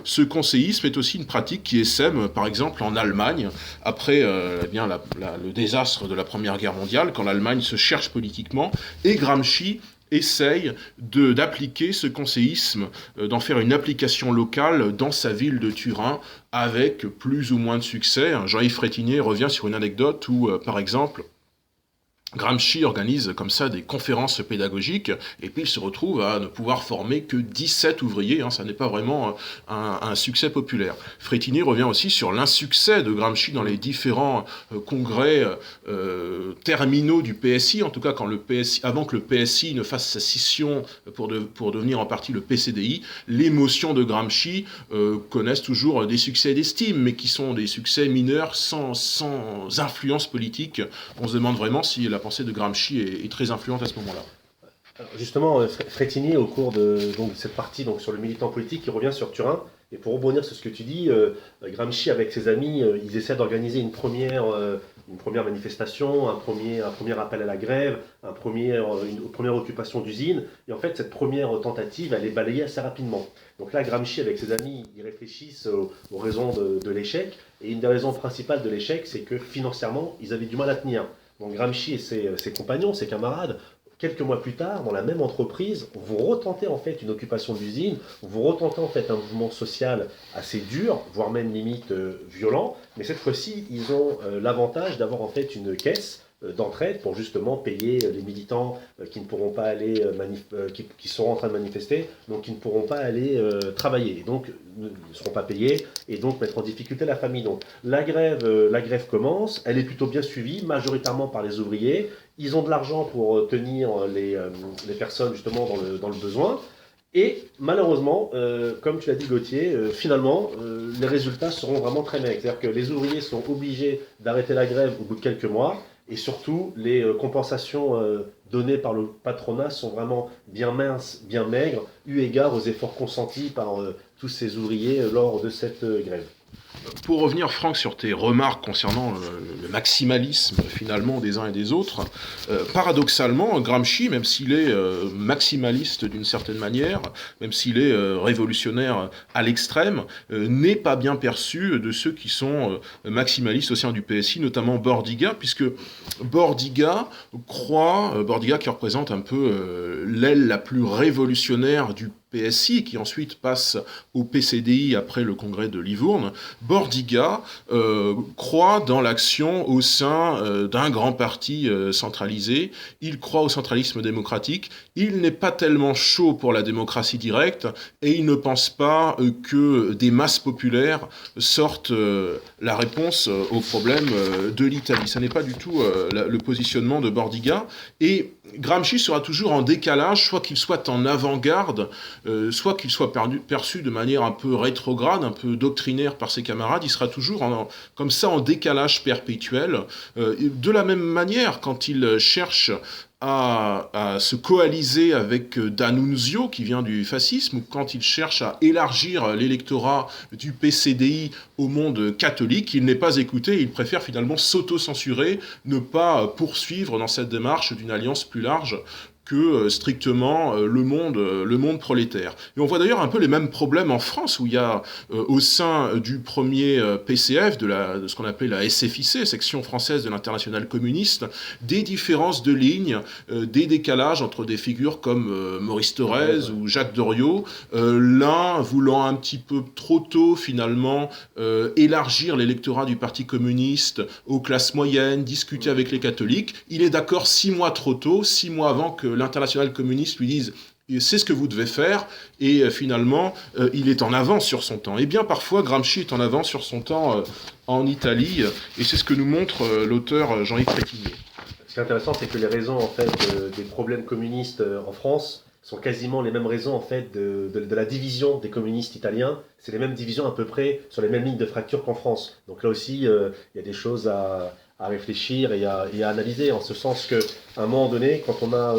ce conseillisme est aussi une pratique qui essaime, par exemple, en Allemagne, après le désastre de la Première Guerre mondiale, quand l'Allemagne se cherche politiquement, et Gramsci essaye d'appliquer ce conseillisme, d'en faire une application locale dans sa ville de Turin, avec plus ou moins de succès. Jean-Yves Frétinier revient sur une anecdote où, par exemple, Gramsci organise comme ça des conférences pédagogiques et puis il se retrouve à ne pouvoir former que 17 ouvriers, ça n'est pas vraiment un succès populaire. Frétini revient aussi sur l'insuccès de Gramsci dans les différents congrès terminaux du PSI, en tout cas avant que le PSI ne fasse sa scission pour devenir en partie le PCDI, les motions de Gramsci connaissent toujours des succès d'estime, mais qui sont des succès mineurs sans influence politique. On se demande vraiment si la pensée de Gramsci est très influente à ce moment-là. Alors justement, Frétini, au cours de cette partie sur le militant politique, il revient sur Turin. Et pour rebondir sur ce que tu dis, Gramsci, avec ses amis, ils essaient d'organiser une première manifestation, un premier appel à la grève, une première occupation d'usine. Et en fait, cette première tentative, elle est balayée assez rapidement. Donc là, Gramsci, avec ses amis, ils réfléchissent aux raisons de l'échec. Et une des raisons principales de l'échec, c'est que financièrement, ils avaient du mal à tenir. Donc Gramsci et ses compagnons, ses camarades, quelques mois plus tard, dans la même entreprise, vous retentez en fait une occupation d'usine, vous retentez en fait un mouvement social assez dur, voire même limite violent, mais cette fois-ci, ils ont l'avantage d'avoir en fait une caisse d'entraide pour justement payer les militants qui ne pourront pas aller qui seront en train de manifester, donc qui ne pourront pas aller travailler, et donc ne seront pas payés, et donc mettre en difficulté la famille. Donc la grève commence, elle est plutôt bien suivie, majoritairement par les ouvriers. Ils ont de l'argent pour tenir les personnes justement dans le besoin. Et malheureusement, comme tu l'as dit Gauthier, finalement, les résultats seront vraiment très maigres. C'est-à-dire que les ouvriers sont obligés d'arrêter la grève au bout de quelques mois. Et surtout, les compensations données par le patronat sont vraiment bien minces, bien maigres, eu égard aux efforts consentis par tous ces ouvriers lors de cette grève. Pour revenir, Franck, sur tes remarques concernant le maximalisme, finalement, des uns et des autres, paradoxalement, Gramsci, même s'il est maximaliste d'une certaine manière, même s'il est révolutionnaire à l'extrême, n'est pas bien perçu de ceux qui sont maximalistes au sein du PSI, notamment Bordiga, puisque Bordiga qui représente un peu l'aile la plus révolutionnaire du PSI, qui ensuite passe au PCDI après le congrès de Livourne, Bordiga croit dans l'action au sein d'un grand parti centralisé. Il croit au centralisme démocratique. Il n'est pas tellement chaud pour la démocratie directe et il ne pense pas que des masses populaires sortent la réponse au problème de l'Italie. Ça n'est pas du tout le positionnement de Bordiga. Et Gramsci sera toujours en décalage, soit qu'il soit en avant-garde, soit qu'il soit perçu de manière un peu rétrograde, un peu doctrinaire par ses camarades. Il sera toujours comme ça en décalage perpétuel. De la même manière, quand il cherche à se coaliser avec D'Annunzio, qui vient du fascisme, ou quand il cherche à élargir l'électorat du PCDI au monde catholique, il n'est pas écouté, il préfère finalement s'auto-censurer, ne pas poursuivre dans cette démarche d'une alliance plus large que strictement le monde prolétaire. Et on voit d'ailleurs un peu les mêmes problèmes en France, où il y a au sein du premier PCF, de ce qu'on appelait la SFIC, section française de l'internationale communiste, des différences de lignes, des décalages entre des figures comme Maurice Thorez ou Jacques Doriot, l'un voulant un petit peu trop tôt finalement élargir l'électorat du Parti communiste aux classes moyennes, discuter avec les catholiques. Il est d'accord 6 mois trop tôt, 6 mois avant que l'international communiste lui dise c'est ce que vous devez faire, et finalement, il est en avance sur son temps. Et bien parfois, Gramsci est en avance sur son temps en Italie, et c'est ce que nous montre l'auteur Jean-Yves Frétinier. Ce qui est intéressant, c'est que les raisons en fait, des problèmes communistes en France sont quasiment les mêmes raisons en fait, de la division des communistes italiens. C'est les mêmes divisions à peu près sur les mêmes lignes de fracture qu'en France. Donc là aussi, il y a des choses à réfléchir et à analyser, en ce sens qu'à un moment donné, quand on a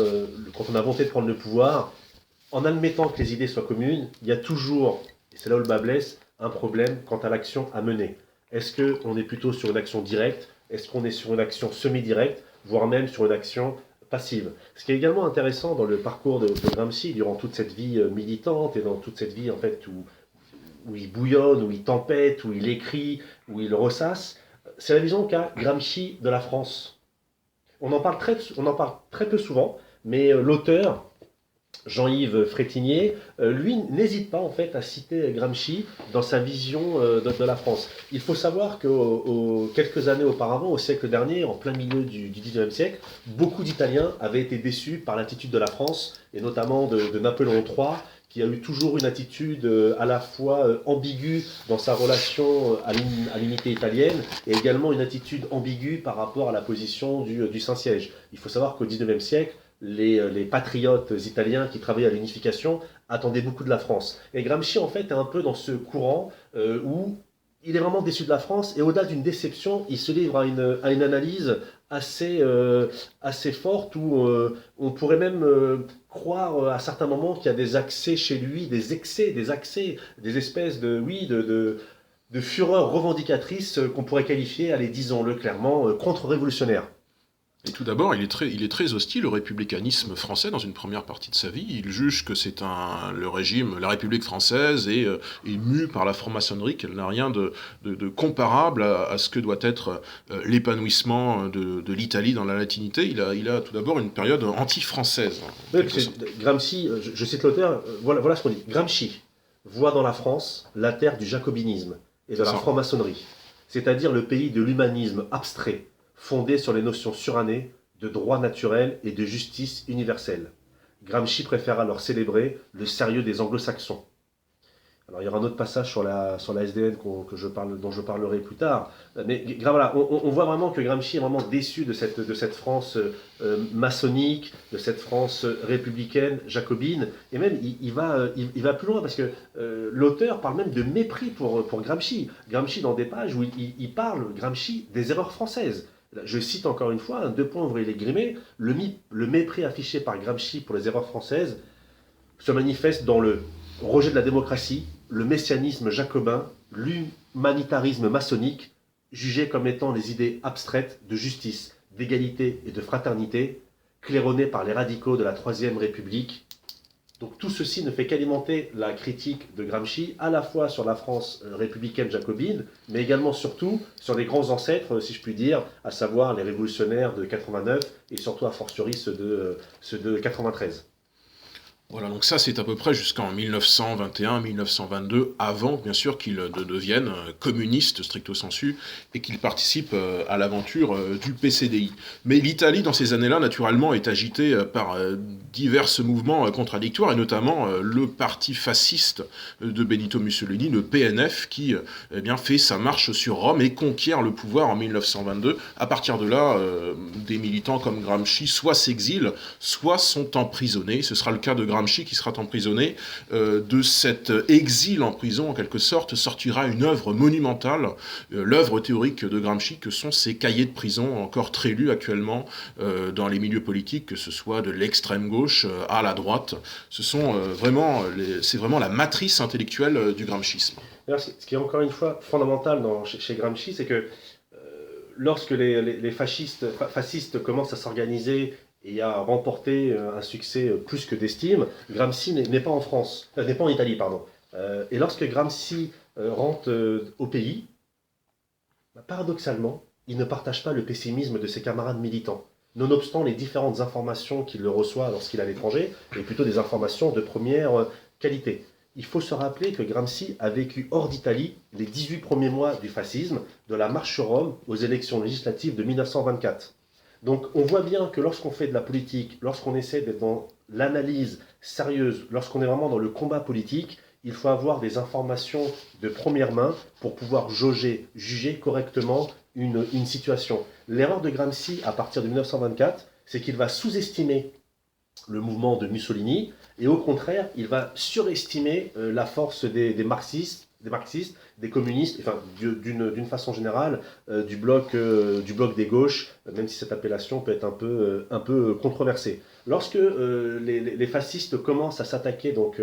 volonté de prendre le pouvoir, en admettant que les idées soient communes, il y a toujours, et c'est là où le bas blesse, un problème quant à l'action à mener. Est-ce qu'on est plutôt sur une action directe? Est-ce qu'on est sur une action semi-directe, voire même sur une action passive? Ce qui est également intéressant dans le parcours de Gramsci, durant toute cette vie militante et dans toute cette vie en fait, où il bouillonne, où il tempête, où il écrit, où il ressasse, c'est la vision qu'a Gramsci de la France. On en parle très peu souvent, mais l'auteur Jean-Yves Frétinier, lui n'hésite pas en fait à citer Gramsci dans sa vision de la France. Il faut savoir que quelques années auparavant, au siècle dernier, en plein milieu du 19e siècle, beaucoup d'Italiens avaient été déçus par l'attitude de la France, et notamment de Napoléon III, qui a eu toujours une attitude à la fois ambiguë dans sa relation à l'unité italienne, et également une attitude ambiguë par rapport à la position du Saint-Siège. Il faut savoir qu'au 19e siècle, les patriotes italiens qui travaillaient à l'unification attendaient beaucoup de la France. Et Gramsci, en fait, est un peu dans ce courant où il est vraiment déçu de la France, et au-delà d'une déception, il se livre à une analyse assez forte, où on pourrait même croire à certains moments qu'il y a des accès chez lui, des excès, des accès, des espèces de fureur revendicatrice qu'on pourrait qualifier, allez, disons-le clairement, contre-révolutionnaire. Et tout d'abord, il est très hostile au républicanisme français dans une première partie de sa vie. Il juge que le régime, la République française est mue par la franc-maçonnerie, qu'elle n'a rien de comparable à ce que doit être l'épanouissement de l'Italie dans la latinité. Il a tout d'abord une période anti-française. Oui, Gramsci, je cite l'auteur, voilà ce qu'on dit. Gramsci voit dans la France la terre du jacobinisme et de la franc-maçonnerie, c'est-à-dire le pays de l'humanisme abstrait, fondé sur les notions surannées de droit naturel et de justice universelle. Gramsci préfère alors célébrer le sérieux des anglo-saxons. Alors il y aura un autre passage sur la SDN dont je parlerai plus tard. Mais voilà, on voit vraiment que Gramsci est vraiment déçu de cette France maçonnique, de cette France républicaine, jacobine. Et même il va plus loin parce que l'auteur parle même de mépris pour Gramsci. Gramsci dans des pages où il parle, Gramsci, des erreurs françaises. Je cite encore une fois, deux points ouvrez les grimés, le mépris affiché par Gramsci pour les erreurs françaises se manifeste dans le rejet de la démocratie, le messianisme jacobin, l'humanitarisme maçonnique, jugés comme étant les idées abstraites de justice, d'égalité et de fraternité, claironnées par les radicaux de la Troisième République. Donc tout ceci ne fait qu'alimenter la critique de Gramsci, à la fois sur la France républicaine jacobine, mais également surtout sur les grands ancêtres, si je puis dire, à savoir les révolutionnaires de 89 et surtout a fortiori ceux de 93. Voilà, donc ça c'est à peu près jusqu'en 1921-1922, avant bien sûr qu'il devienne communiste stricto sensu et qu'il participe à l'aventure du PCDI. Mais l'Italie dans ces années-là naturellement est agitée par divers mouvements contradictoires et notamment le parti fasciste de Benito Mussolini, le PNF, qui eh bien, fait sa marche sur Rome et conquiert le pouvoir en 1922. À partir de là, des militants comme Gramsci soit s'exilent, soit sont emprisonnés. Ce sera le cas de Gramsci qui sera emprisonné. De cet exil en prison, en quelque sorte, sortira une œuvre monumentale, l'œuvre théorique de Gramsci, que sont ces cahiers de prison, encore très lus actuellement dans les milieux politiques, que ce soit de l'extrême gauche à la droite. C'est vraiment la matrice intellectuelle du gramscisme. Alors, ce qui est encore une fois fondamental chez Gramsci, c'est que lorsque les fascistes commencent à s'organiser et à remporter un succès plus que d'estime, Gramsci n'est pas en France, n'est pas en Italie, pardon. Et lorsque Gramsci rentre au pays, paradoxalement, il ne partage pas le pessimisme de ses camarades militants, nonobstant les différentes informations qu'il reçoit lorsqu'il est à l'étranger, et plutôt des informations de première qualité. Il faut se rappeler que Gramsci a vécu hors d'Italie les 18 premiers mois du fascisme, de la marche sur Rome aux élections législatives de 1924. Donc on voit bien que lorsqu'on fait de la politique, lorsqu'on essaie d'être dans l'analyse sérieuse, lorsqu'on est vraiment dans le combat politique, il faut avoir des informations de première main pour pouvoir juger correctement une situation. L'erreur de Gramsci à partir de 1924, c'est qu'il va sous-estimer le mouvement de Mussolini et au contraire, il va surestimer la force des marxistes, des communistes, enfin d'une façon générale, du bloc des gauches, même si cette appellation peut être un peu controversée. Lorsque les fascistes commencent à s'attaquer donc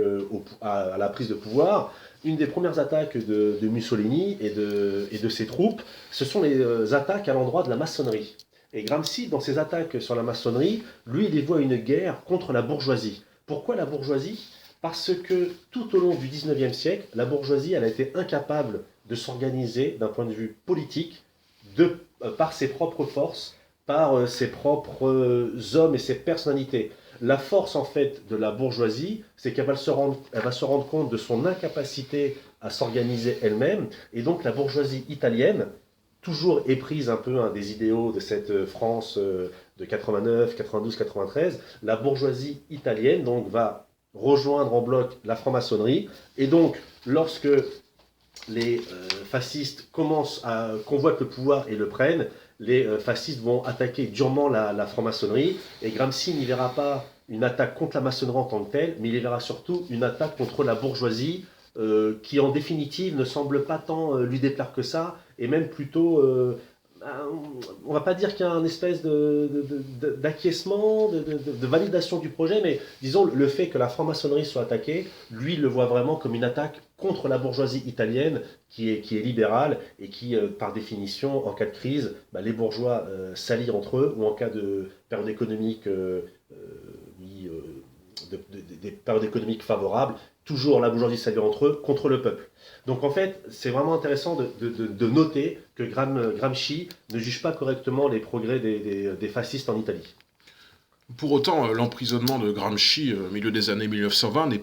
à la prise de pouvoir, une des premières attaques de Mussolini et de ses troupes, ce sont les attaques à l'endroit de la maçonnerie. Et Gramsci, dans ses attaques sur la maçonnerie, lui, il y voit une guerre contre la bourgeoisie. Pourquoi la bourgeoisie ? Parce que tout au long du XIXe siècle, la bourgeoisie elle a été incapable de s'organiser d'un point de vue politique par ses propres forces, par ses propres hommes et ses personnalités. La force en fait de la bourgeoisie, c'est qu'elle elle va se rendre compte de son incapacité à s'organiser elle-même, et donc la bourgeoisie italienne, toujours éprise un peu des idéaux de cette France de 89, 92, 93, la bourgeoisie italienne donc va rejoindre en bloc la franc-maçonnerie, et donc lorsque les fascistes convoitent le pouvoir et le prennent, les fascistes vont attaquer durement la franc-maçonnerie, et Gramsci n'y verra pas une attaque contre la maçonnerie en tant que telle, mais il y verra surtout une attaque contre la bourgeoisie, qui en définitive ne semble pas tant lui déplaire que ça, et même plutôt, on va pas dire qu'il y a un espèce d'acquiescement, de validation du projet, mais disons le fait que la franc-maçonnerie soit attaquée, lui il le voit vraiment comme une attaque contre la bourgeoisie italienne qui est libérale et qui, par définition, en cas de crise, les bourgeois s'allient entre eux, ou en cas de période économique, des périodes économiques favorables, toujours la bourgeoisie s'allie entre eux contre le peuple. Donc en fait, c'est vraiment intéressant de noter que Gramsci ne juge pas correctement les progrès des fascistes en Italie. Pour autant, l'emprisonnement de Gramsci au milieu des années 1920 n'est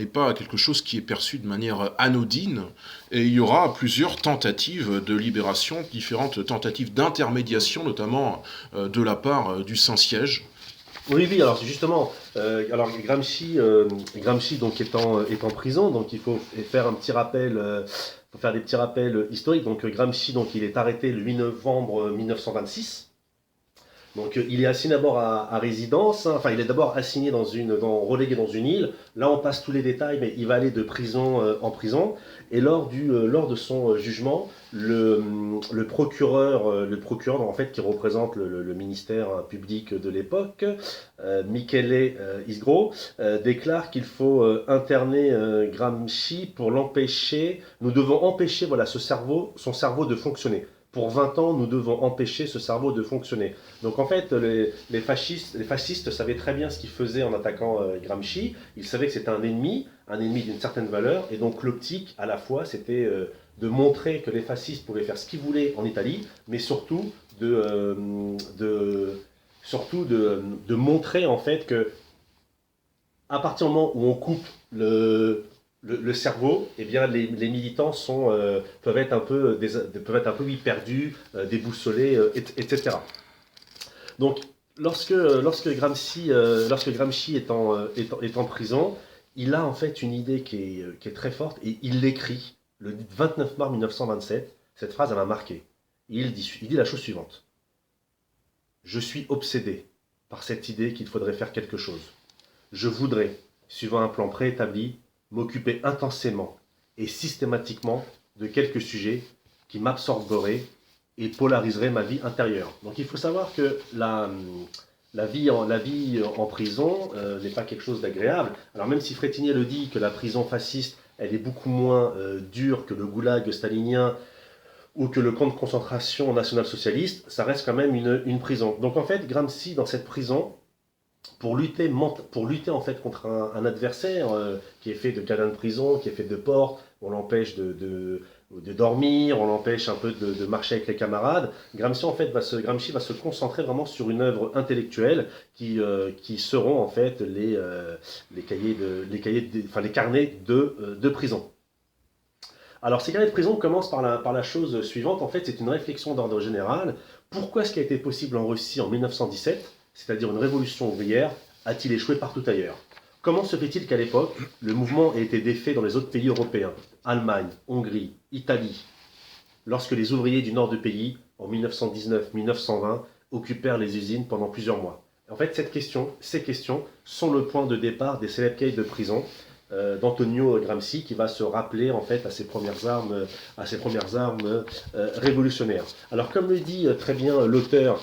pas quelque chose qui est perçu de manière anodine, et il y aura plusieurs tentatives de libération, différentes tentatives d'intermédiation, notamment de la part du Saint-Siège. Oui, oui, alors justement, alors Gramsci donc est en prison, donc il faut faire un petit rappel, faut faire des petits rappels historiques. Donc Gramsci, donc il est arrêté le 8 novembre 1926. Donc il est assigné d'abord à résidence, hein. Enfin il est d'abord assigné relégué dans une île. Là on passe tous les détails, mais il va aller de prison en prison. Et lors de son jugement, le procureur en fait qui représente le ministère public de l'époque, Michele Isgro, déclare qu'il faut interner Gramsci pour l'empêcher. Nous devons empêcher son cerveau de fonctionner. Pour 20 ans, nous devons empêcher ce cerveau de fonctionner. Donc en fait, les fascistes savaient très bien ce qu'ils faisaient en attaquant Gramsci. Ils savaient que c'était un ennemi d'une certaine valeur. Et donc l'optique, à la fois, c'était de montrer que les fascistes pouvaient faire ce qu'ils voulaient en Italie, mais surtout de montrer en fait que à partir du moment où on coupe le cerveau, eh bien, les militants peuvent être un peu, perdus, déboussolés, etc. Donc, lorsque Gramsci est en prison, il a en fait une idée qui est très forte, et il l'écrit le 29 mars 1927. Cette phrase, elle m'a marqué. Il dit la chose suivante. Je suis obsédé par cette idée qu'il faudrait faire quelque chose. Je voudrais, suivant un plan préétabli, m'occuper intensément et systématiquement de quelques sujets qui m'absorberaient et polariseraient ma vie intérieure. Donc il faut savoir que la vie en prison n'est pas quelque chose d'agréable. Alors même si Frétinier le dit que la prison fasciste, elle est beaucoup moins dure que le goulag stalinien ou que le camp de concentration national-socialiste, ça reste quand même une prison. Donc en fait, Gramsci, dans cette prison, pour lutter en fait contre un adversaire qui est fait de cadins de prison, qui est fait de portes, on l'empêche de dormir, on l'empêche un peu de marcher avec les camarades. Gramsci en fait va se concentrer vraiment sur une œuvre intellectuelle qui seront en fait les carnets de prison. Alors ces carnets de prison commencent par la chose suivante. En fait, c'est une réflexion d'ordre général. Pourquoi ce qui a été possible en Russie en 1917, c'est-à-dire une révolution ouvrière, a-t-il échoué partout ailleurs? Comment se fait-il qu'à l'époque, le mouvement ait été défait dans les autres pays européens, Allemagne, Hongrie, Italie, lorsque les ouvriers du nord du pays, en 1919-1920, occupèrent les usines pendant plusieurs mois? En fait, ces questions sont le point de départ des célèbres cahiers de prison d'Antonio Gramsci, qui va se rappeler en fait à ses premières armes révolutionnaires. Alors comme le dit très bien l'auteur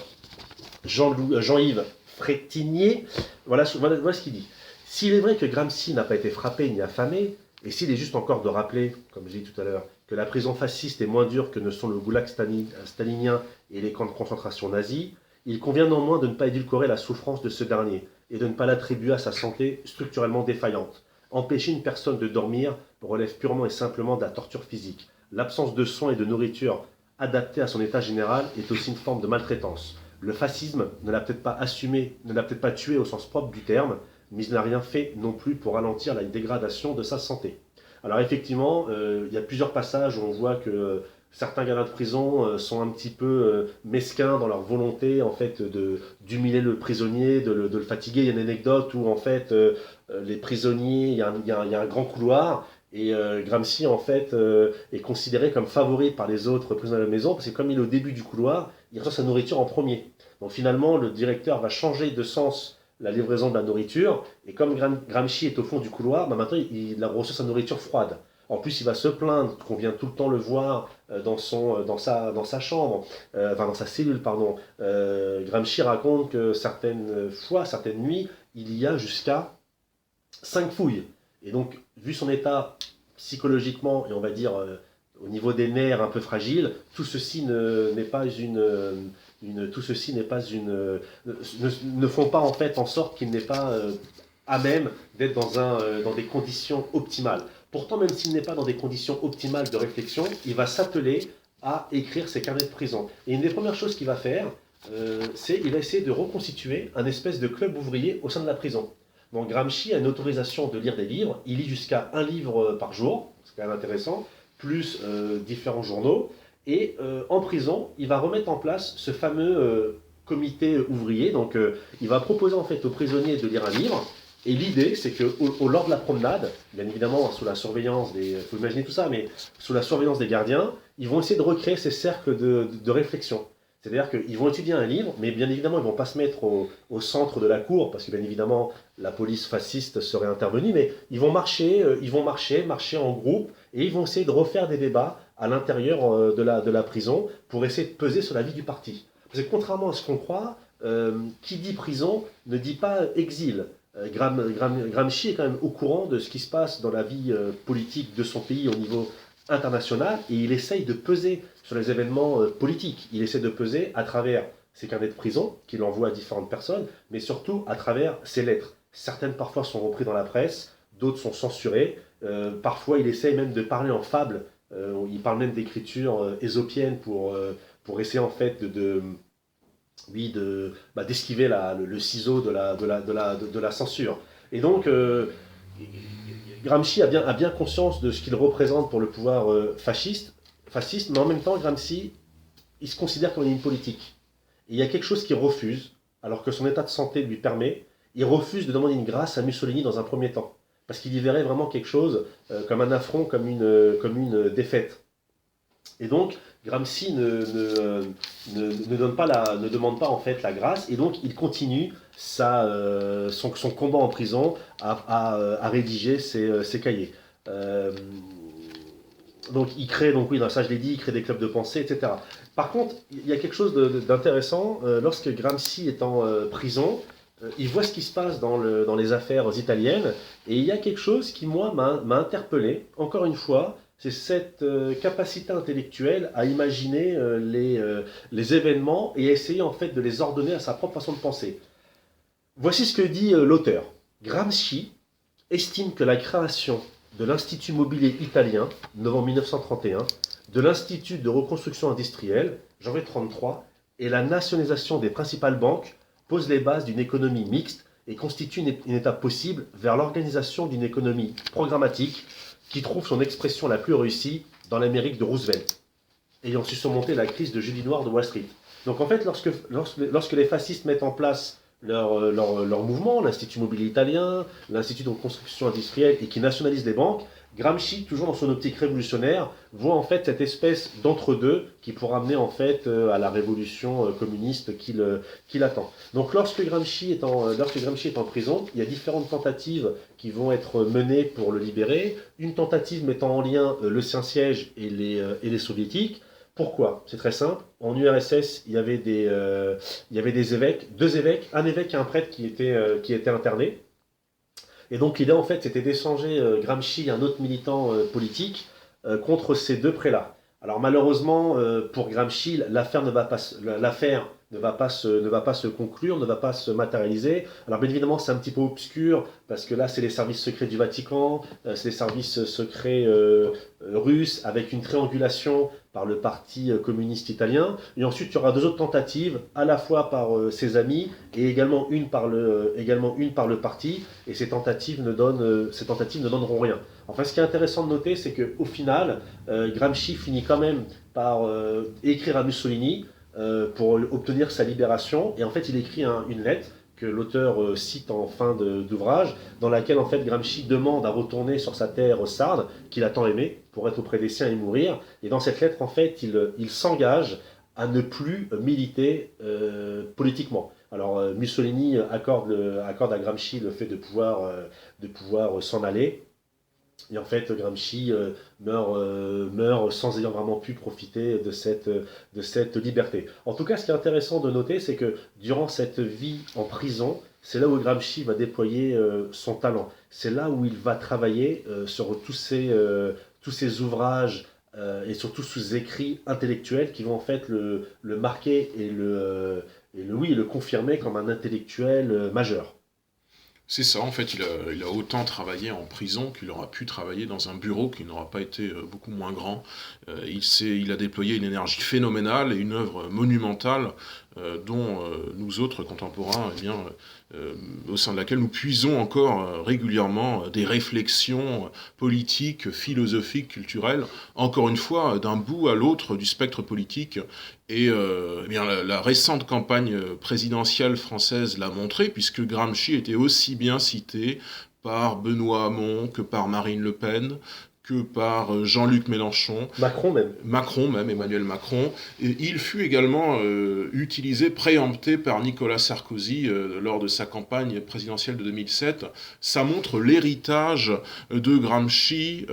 Jean-Yves Frétinier, voilà ce qu'il dit. S'il est vrai que Gramsci n'a pas été frappé ni affamé, et s'il est juste encore de rappeler, comme j'ai dit tout à l'heure, que la prison fasciste est moins dure que ne sont le goulag stalinien et les camps de concentration nazis, il convient néanmoins de ne pas édulcorer la souffrance de ce dernier et de ne pas l'attribuer à sa santé structurellement défaillante. Empêcher une personne de dormir relève purement et simplement de la torture physique. L'absence de soins et de nourriture adaptée à son état général est aussi une forme de maltraitance. Le fascisme ne l'a peut-être pas assumé, ne l'a peut-être pas tué au sens propre du terme, mais il n'a rien fait non plus pour ralentir la dégradation de sa santé. Alors effectivement, il y a plusieurs passages où on voit que certains gardiens de prison sont un petit peu mesquins dans leur volonté en fait d'humilier le prisonnier, de le fatiguer. Il y a une anecdote où en fait les prisonniers, il y a un grand couloir et Gramsci en fait est considéré comme favori par les autres prisonniers de la maison parce que comme il est au début du couloir, il reçoit sa nourriture en premier. Donc finalement, le directeur va changer de sens la livraison de la nourriture et comme Gramsci est au fond du couloir, bah maintenant il reçoit sa nourriture froide. En plus, il va se plaindre qu'on vient tout le temps le voir dans sa chambre, enfin dans sa cellule, pardon. Gramsci raconte que certaines fois, certaines nuits, il y a jusqu'à 5 fouilles. Et donc, vu son état psychologiquement, et on va dire au niveau des nerfs un peu fragile, tout ceci n'est pas tout ceci n'est pas ne font pas en fait en sorte qu'il n'est pas à même d'être dans des conditions optimales. Pourtant, même s'il n'est pas dans des conditions optimales de réflexion, il va s'atteler à écrire ses carnets de prison. Et une des premières choses qu'il va faire, c'est qu'il va essayer de reconstituer un espèce de club ouvrier au sein de la prison. Donc Gramsci a une autorisation de lire des livres, il lit jusqu'à un livre par jour, c'est quand même intéressant, plus différents journaux, et en prison, il va remettre en place ce fameux comité ouvrier, donc il va proposer en fait aux prisonniers de lire un livre, et l'idée c'est que lors de la promenade, bien évidemment sous la surveillance des, faut imaginer tout ça, mais sous la surveillance des gardiens, ils vont essayer de recréer ces cercles de réflexion. C'est-à-dire qu'ils vont étudier un livre, mais bien évidemment, ils ne vont pas se mettre au centre de la cour, parce que bien évidemment, la police fasciste serait intervenue, mais ils vont marcher en groupe, et ils vont essayer de refaire des débats à l'intérieur de la prison pour essayer de peser sur la vie du parti. Parce que contrairement à ce qu'on croit, qui dit prison ne dit pas exil. Gramsci est quand même au courant de ce qui se passe dans la vie politique de son pays au niveau international et il essaye de peser sur les événements politiques. Il essaie de peser à travers ses carnets de prison qu'il envoie à différentes personnes, mais surtout à travers ses lettres. Certaines parfois sont reprises dans la presse, d'autres sont censurées. Parfois il essaye même de parler en fable. Il parle même d'écriture ésopienne pour essayer en fait d'esquiver le ciseau de la censure. Et donc, Gramsci a bien conscience de ce qu'il représente pour le pouvoir fasciste, mais en même temps, Gramsci, il se considère comme une ligne politique. Et il y a quelque chose qu'il refuse, alors que son état de santé lui permet, il refuse de demander une grâce à Mussolini dans un premier temps. Parce qu'il y verrait vraiment quelque chose comme un affront, comme une défaite. Et donc, Gramsci ne demande pas en fait la grâce, et donc il continue son combat en prison à rédiger ses cahiers. Donc il crée, donc oui, ça je l'ai dit, il crée des clubs de pensée, etc. Par contre, il y a quelque chose d'intéressant, lorsque Gramsci est en prison, il voit ce qui se passe dans les affaires italiennes, et il y a quelque chose qui, moi, m'a interpellé, encore une fois, c'est cette capacité intellectuelle à imaginer les événements et à essayer en fait de les ordonner à sa propre façon de penser. Voici ce que dit l'auteur. Gramsci estime que la création de l'Institut Mobilier Italien, novembre 1931, de l'Institut de reconstruction industrielle, janvier 1933, et la nationalisation des principales banques posent les bases d'une économie mixte et constituent une étape possible vers l'organisation d'une économie programmatique qui trouve son expression la plus réussie dans l'Amérique de Roosevelt, ayant su surmonter la crise de jeudi noir de Wall Street. Donc en fait, lorsque les fascistes mettent en place leur mouvement, l'Institut Mobilier Italien, l'Institut de reconstruction industrielle, et qui nationalisent les banques, Gramsci, toujours dans son optique révolutionnaire, voit en fait cette espèce d'entre-deux qui pourra amener en fait à la révolution communiste qu'il attend. Donc lorsque Gramsci est en prison, il y a différentes tentatives qui vont être menées pour le libérer. Une tentative mettant en lien le Saint-Siège et les soviétiques. Pourquoi? C'est très simple. En URSS, il y avait des évêques, deux évêques, un évêque et un prêtre qui étaient internés. Et donc l'idée en fait c'était d'échanger Gramsci et un autre militant politique contre ces deux prélats. Alors malheureusement pour Gramsci l'affaire ne va pas se conclure, ne va pas se matérialiser. Alors bien évidemment c'est un petit peu obscur parce que là c'est les services secrets du Vatican, c'est les services secrets russes avec une triangulation par le Parti communiste italien. Et ensuite, il y aura deux autres tentatives, à la fois par ses amis et également une par le parti. Et ces tentatives ne donneront rien. Enfin, ce qui est intéressant de noter, c'est qu'au final, Gramsci finit quand même par écrire à Mussolini pour obtenir sa libération. Et en fait, il écrit une lettre que l'auteur cite en fin d'ouvrage, dans laquelle en fait Gramsci demande à retourner sur sa terre sarde, qu'il a tant aimée, pour être auprès des siens et mourir. Et dans cette lettre, en fait, il s'engage à ne plus militer politiquement. Alors Mussolini accorde à Gramsci le fait de pouvoir s'en aller. Et en fait, Gramsci meurt sans ayant vraiment pu profiter de cette liberté. En tout cas, ce qui est intéressant de noter, c'est que durant cette vie en prison, c'est là où Gramsci va déployer son talent. C'est là où il va travailler sur tous ces ouvrages et sur tous ces écrits intellectuels qui vont en fait le marquer et le confirmer comme un intellectuel majeur. C'est ça, en fait, il a autant travaillé en prison qu'il aura pu travailler dans un bureau qui n'aura pas été beaucoup moins grand. Il a déployé une énergie phénoménale et une œuvre monumentale dont nous autres contemporains, eh bien, au sein de laquelle nous puisons encore régulièrement des réflexions politiques, philosophiques, culturelles, encore une fois, d'un bout à l'autre du spectre politique. Et eh bien, la récente campagne présidentielle française l'a montré, puisque Gramsci était aussi bien cité par Benoît Hamon que par Marine Le Pen, que par Jean-Luc Mélenchon. Macron même. Emmanuel Macron. Et il fut également utilisé, préempté par Nicolas Sarkozy lors de sa campagne présidentielle de 2007. Ça montre l'héritage de Gramsci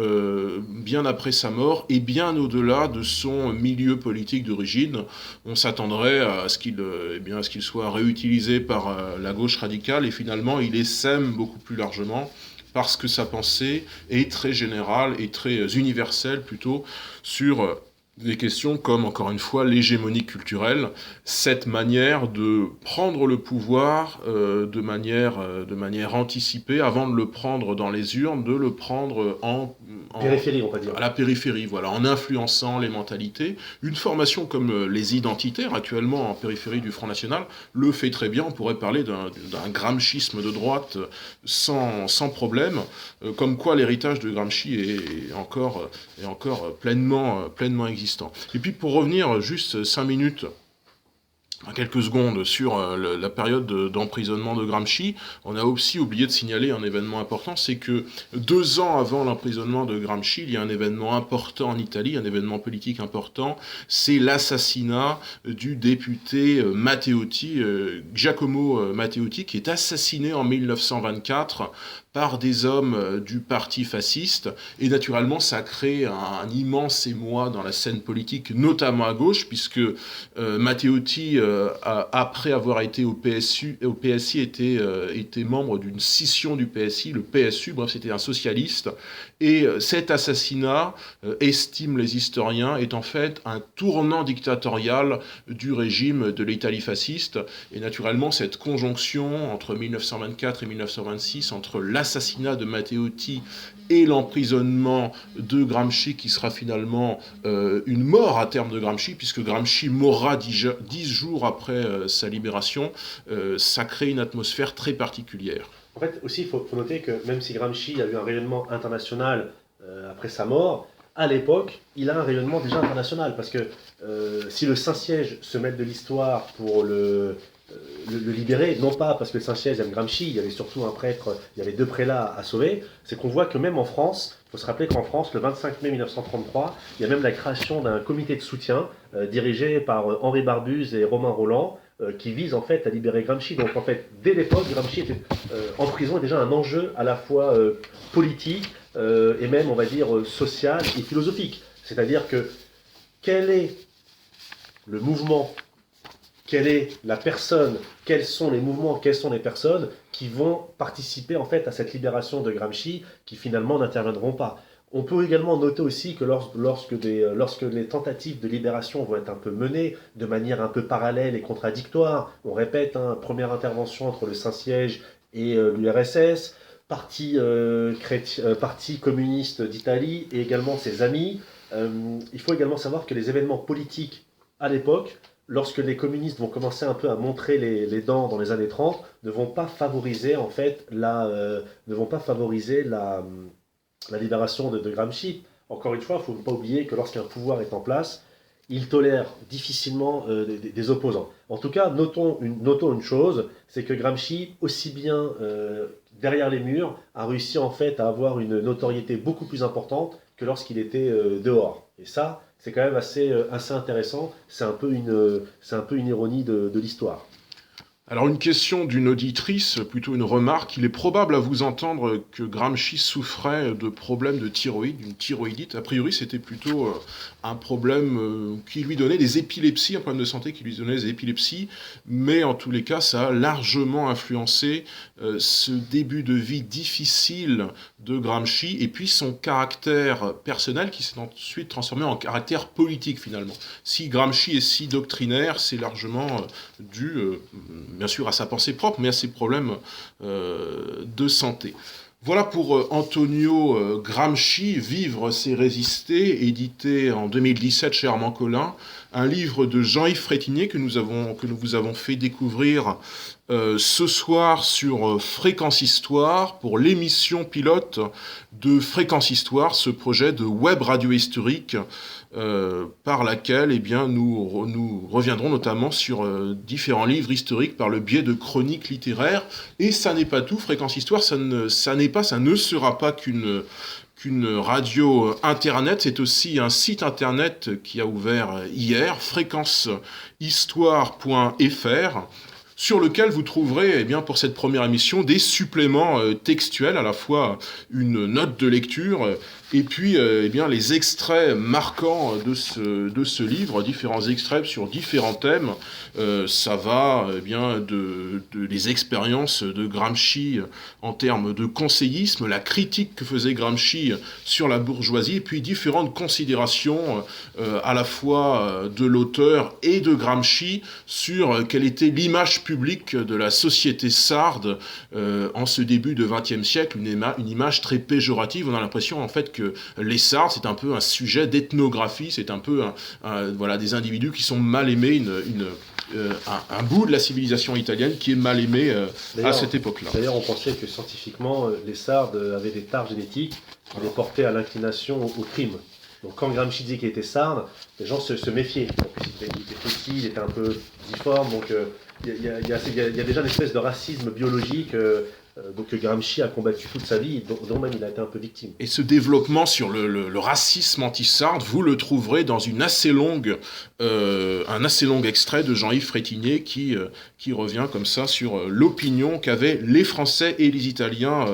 bien après sa mort et bien au-delà de son milieu politique d'origine. On s'attendrait à ce qu'il soit réutilisé par la gauche radicale et finalement il essaime beaucoup plus largement parce que sa pensée est très générale et très universelle plutôt sur des questions comme, encore une fois, l'hégémonie culturelle, cette manière de prendre le pouvoir de manière anticipée, avant de le prendre dans les urnes, de le prendre Périphérie, on va dire. à la périphérie, voilà, en influençant les mentalités. Une formation comme les identitaires, actuellement en périphérie du Front National, le fait très bien. On pourrait parler d'un gramschisme de droite sans problème, comme quoi l'héritage de Gramsci est encore pleinement existant. Et puis pour revenir juste 5 minutes, quelques secondes sur la période d'emprisonnement de Gramsci, on a aussi oublié de signaler un événement important, c'est que 2 ans avant l'emprisonnement de Gramsci, il y a un événement important en Italie, un événement politique important, c'est l'assassinat du député Matteotti, Giacomo Matteotti, qui est assassiné en 1924 par des hommes du parti fasciste, et naturellement ça a créé un immense émoi dans la scène politique, notamment à gauche, puisque Matteotti, après avoir été au PSI, était membre d'une scission du PSI, le PSU, bref, c'était un socialiste, et cet assassinat, estiment les historiens, est en fait un tournant dictatorial du régime de l'Italie fasciste, et naturellement cette conjonction entre 1924 et 1926, entre l'assassinat de Matteotti et l'emprisonnement de Gramsci, qui sera finalement une mort à terme de Gramsci, puisque Gramsci mourra 10 jours après sa libération, ça crée une atmosphère très particulière. En fait, aussi, il faut noter que même si Gramsci a eu un rayonnement international après sa mort, à l'époque, il a un rayonnement déjà international, parce que si le Saint-Siège se mêle de l'histoire pour le libérer, non pas parce que le Saint-Siège aime Gramsci, il y avait surtout un prêtre, il y avait 2 prélats à sauver, c'est qu'on voit que même en France, il faut se rappeler qu'en France, le 25 mai 1933, il y a même la création d'un comité de soutien dirigé par Henri Barbuze et Romain Roland, qui vise en fait à libérer Gramsci. Donc en fait, dès l'époque, Gramsci était en prison, est déjà un enjeu à la fois politique et même, on va dire, social et philosophique. C'est-à-dire que quel est le mouvement, quelle est la personne, quels sont les mouvements, quelles sont les personnes qui vont participer en fait à cette libération de Gramsci, qui finalement n'interviendront pas. On peut également noter aussi que lorsque les tentatives de libération vont être un peu menées de manière un peu parallèle et contradictoire, on répète, première intervention entre le Saint-Siège et l'URSS, parti communiste d'Italie et également ses amis. Il faut également savoir que les événements politiques à l'époque, lorsque les communistes vont commencer un peu à montrer les dents dans les années 30, ne vont pas favoriser en fait la libération de Gramsci. Encore une fois, il ne faut pas oublier que lorsqu'un pouvoir est en place, il tolère difficilement des opposants. En tout cas, notons une chose, c'est que Gramsci, aussi bien derrière les murs, a réussi en fait à avoir une notoriété beaucoup plus importante que lorsqu'il était dehors. Et ça, c'est quand même assez intéressant. C'est un peu une ironie de l'histoire. Alors une question d'une auditrice, plutôt une remarque. Il est probable à vous entendre que Gramsci souffrait de problèmes de thyroïde, d'une thyroïdite. A priori, c'était plutôt un problème qui lui donnait des épilepsies, un problème de santé qui lui donnait des épilepsies. Mais en tous les cas, ça a largement influencé ce début de vie difficile de Gramsci et puis son caractère personnel qui s'est ensuite transformé en caractère politique finalement. Si Gramsci est si doctrinaire, c'est largement dû bien sûr à sa pensée propre, mais à ses problèmes de santé. Voilà pour Antonio Gramsci, Vivre, c'est résister, édité en 2017 chez Armand Collin, un livre de Jean-Yves Frétinier que nous vous avons fait découvrir ce soir sur Fréquence Histoire pour l'émission pilote de Fréquence Histoire, ce projet de web radio historique par laquelle eh bien, nous reviendrons notamment sur différents livres historiques par le biais de chroniques littéraires. Et ça n'est pas tout, Fréquence Histoire, ça ne sera pas qu'une radio internet, c'est aussi un site internet qui a ouvert hier, fréquencehistoire.fr, sur lequel vous trouverez, eh bien, pour cette première émission, des suppléments textuels, à la fois une note de lecture et puis eh bien, les extraits marquants de ce livre, différents extraits sur différents thèmes. Ça va eh bien, des expériences de Gramsci en termes de conseillisme, la critique que faisait Gramsci sur la bourgeoisie, et puis différentes considérations à la fois de l'auteur et de Gramsci sur quelle était l'image publique de la société sarde en ce début de XXe siècle, une image très péjorative. On a l'impression en fait que les Sardes, c'est un peu un sujet d'ethnographie, c'est un peu voilà, des individus qui sont mal aimés, un bout de la civilisation italienne qui est mal aimé à cette époque-là. D'ailleurs, on pensait que scientifiquement, les Sardes avaient des tares génétiques qui les portaient à l'inclination au crime. Donc quand Gramsci disait qu'il était sarde, les gens se méfiaient. En plus, il était petit, il était un peu difforme, donc il y a déjà une espèce de racisme biologique donc Gramsci a combattu toute sa vie, dont même il a été un peu victime. Et ce développement sur le racisme anti-sarde, vous le trouverez dans un assez long extrait de Jean-Yves Frétinier qui revient comme ça sur l'opinion qu'avaient les Français et les Italiens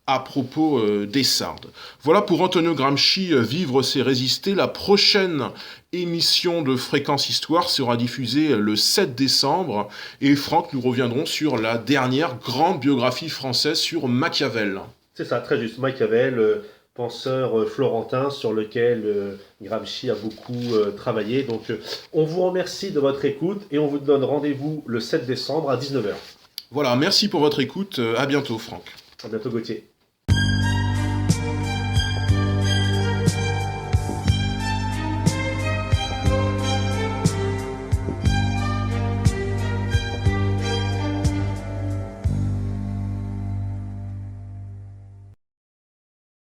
à propos des Sardes. Voilà pour Antonio Gramsci, Vivre, c'est résister. La prochaine émission de Fréquence Histoire sera diffusée le 7 décembre. Et Franck, nous reviendrons sur la dernière grande biographie française sur Machiavel. C'est ça, très juste. Machiavel, penseur florentin sur lequel Gramsci a beaucoup travaillé. Donc on vous remercie de votre écoute et on vous donne rendez-vous le 7 décembre à 19h. Voilà, merci pour votre écoute. À bientôt Franck. À bientôt Gauthier.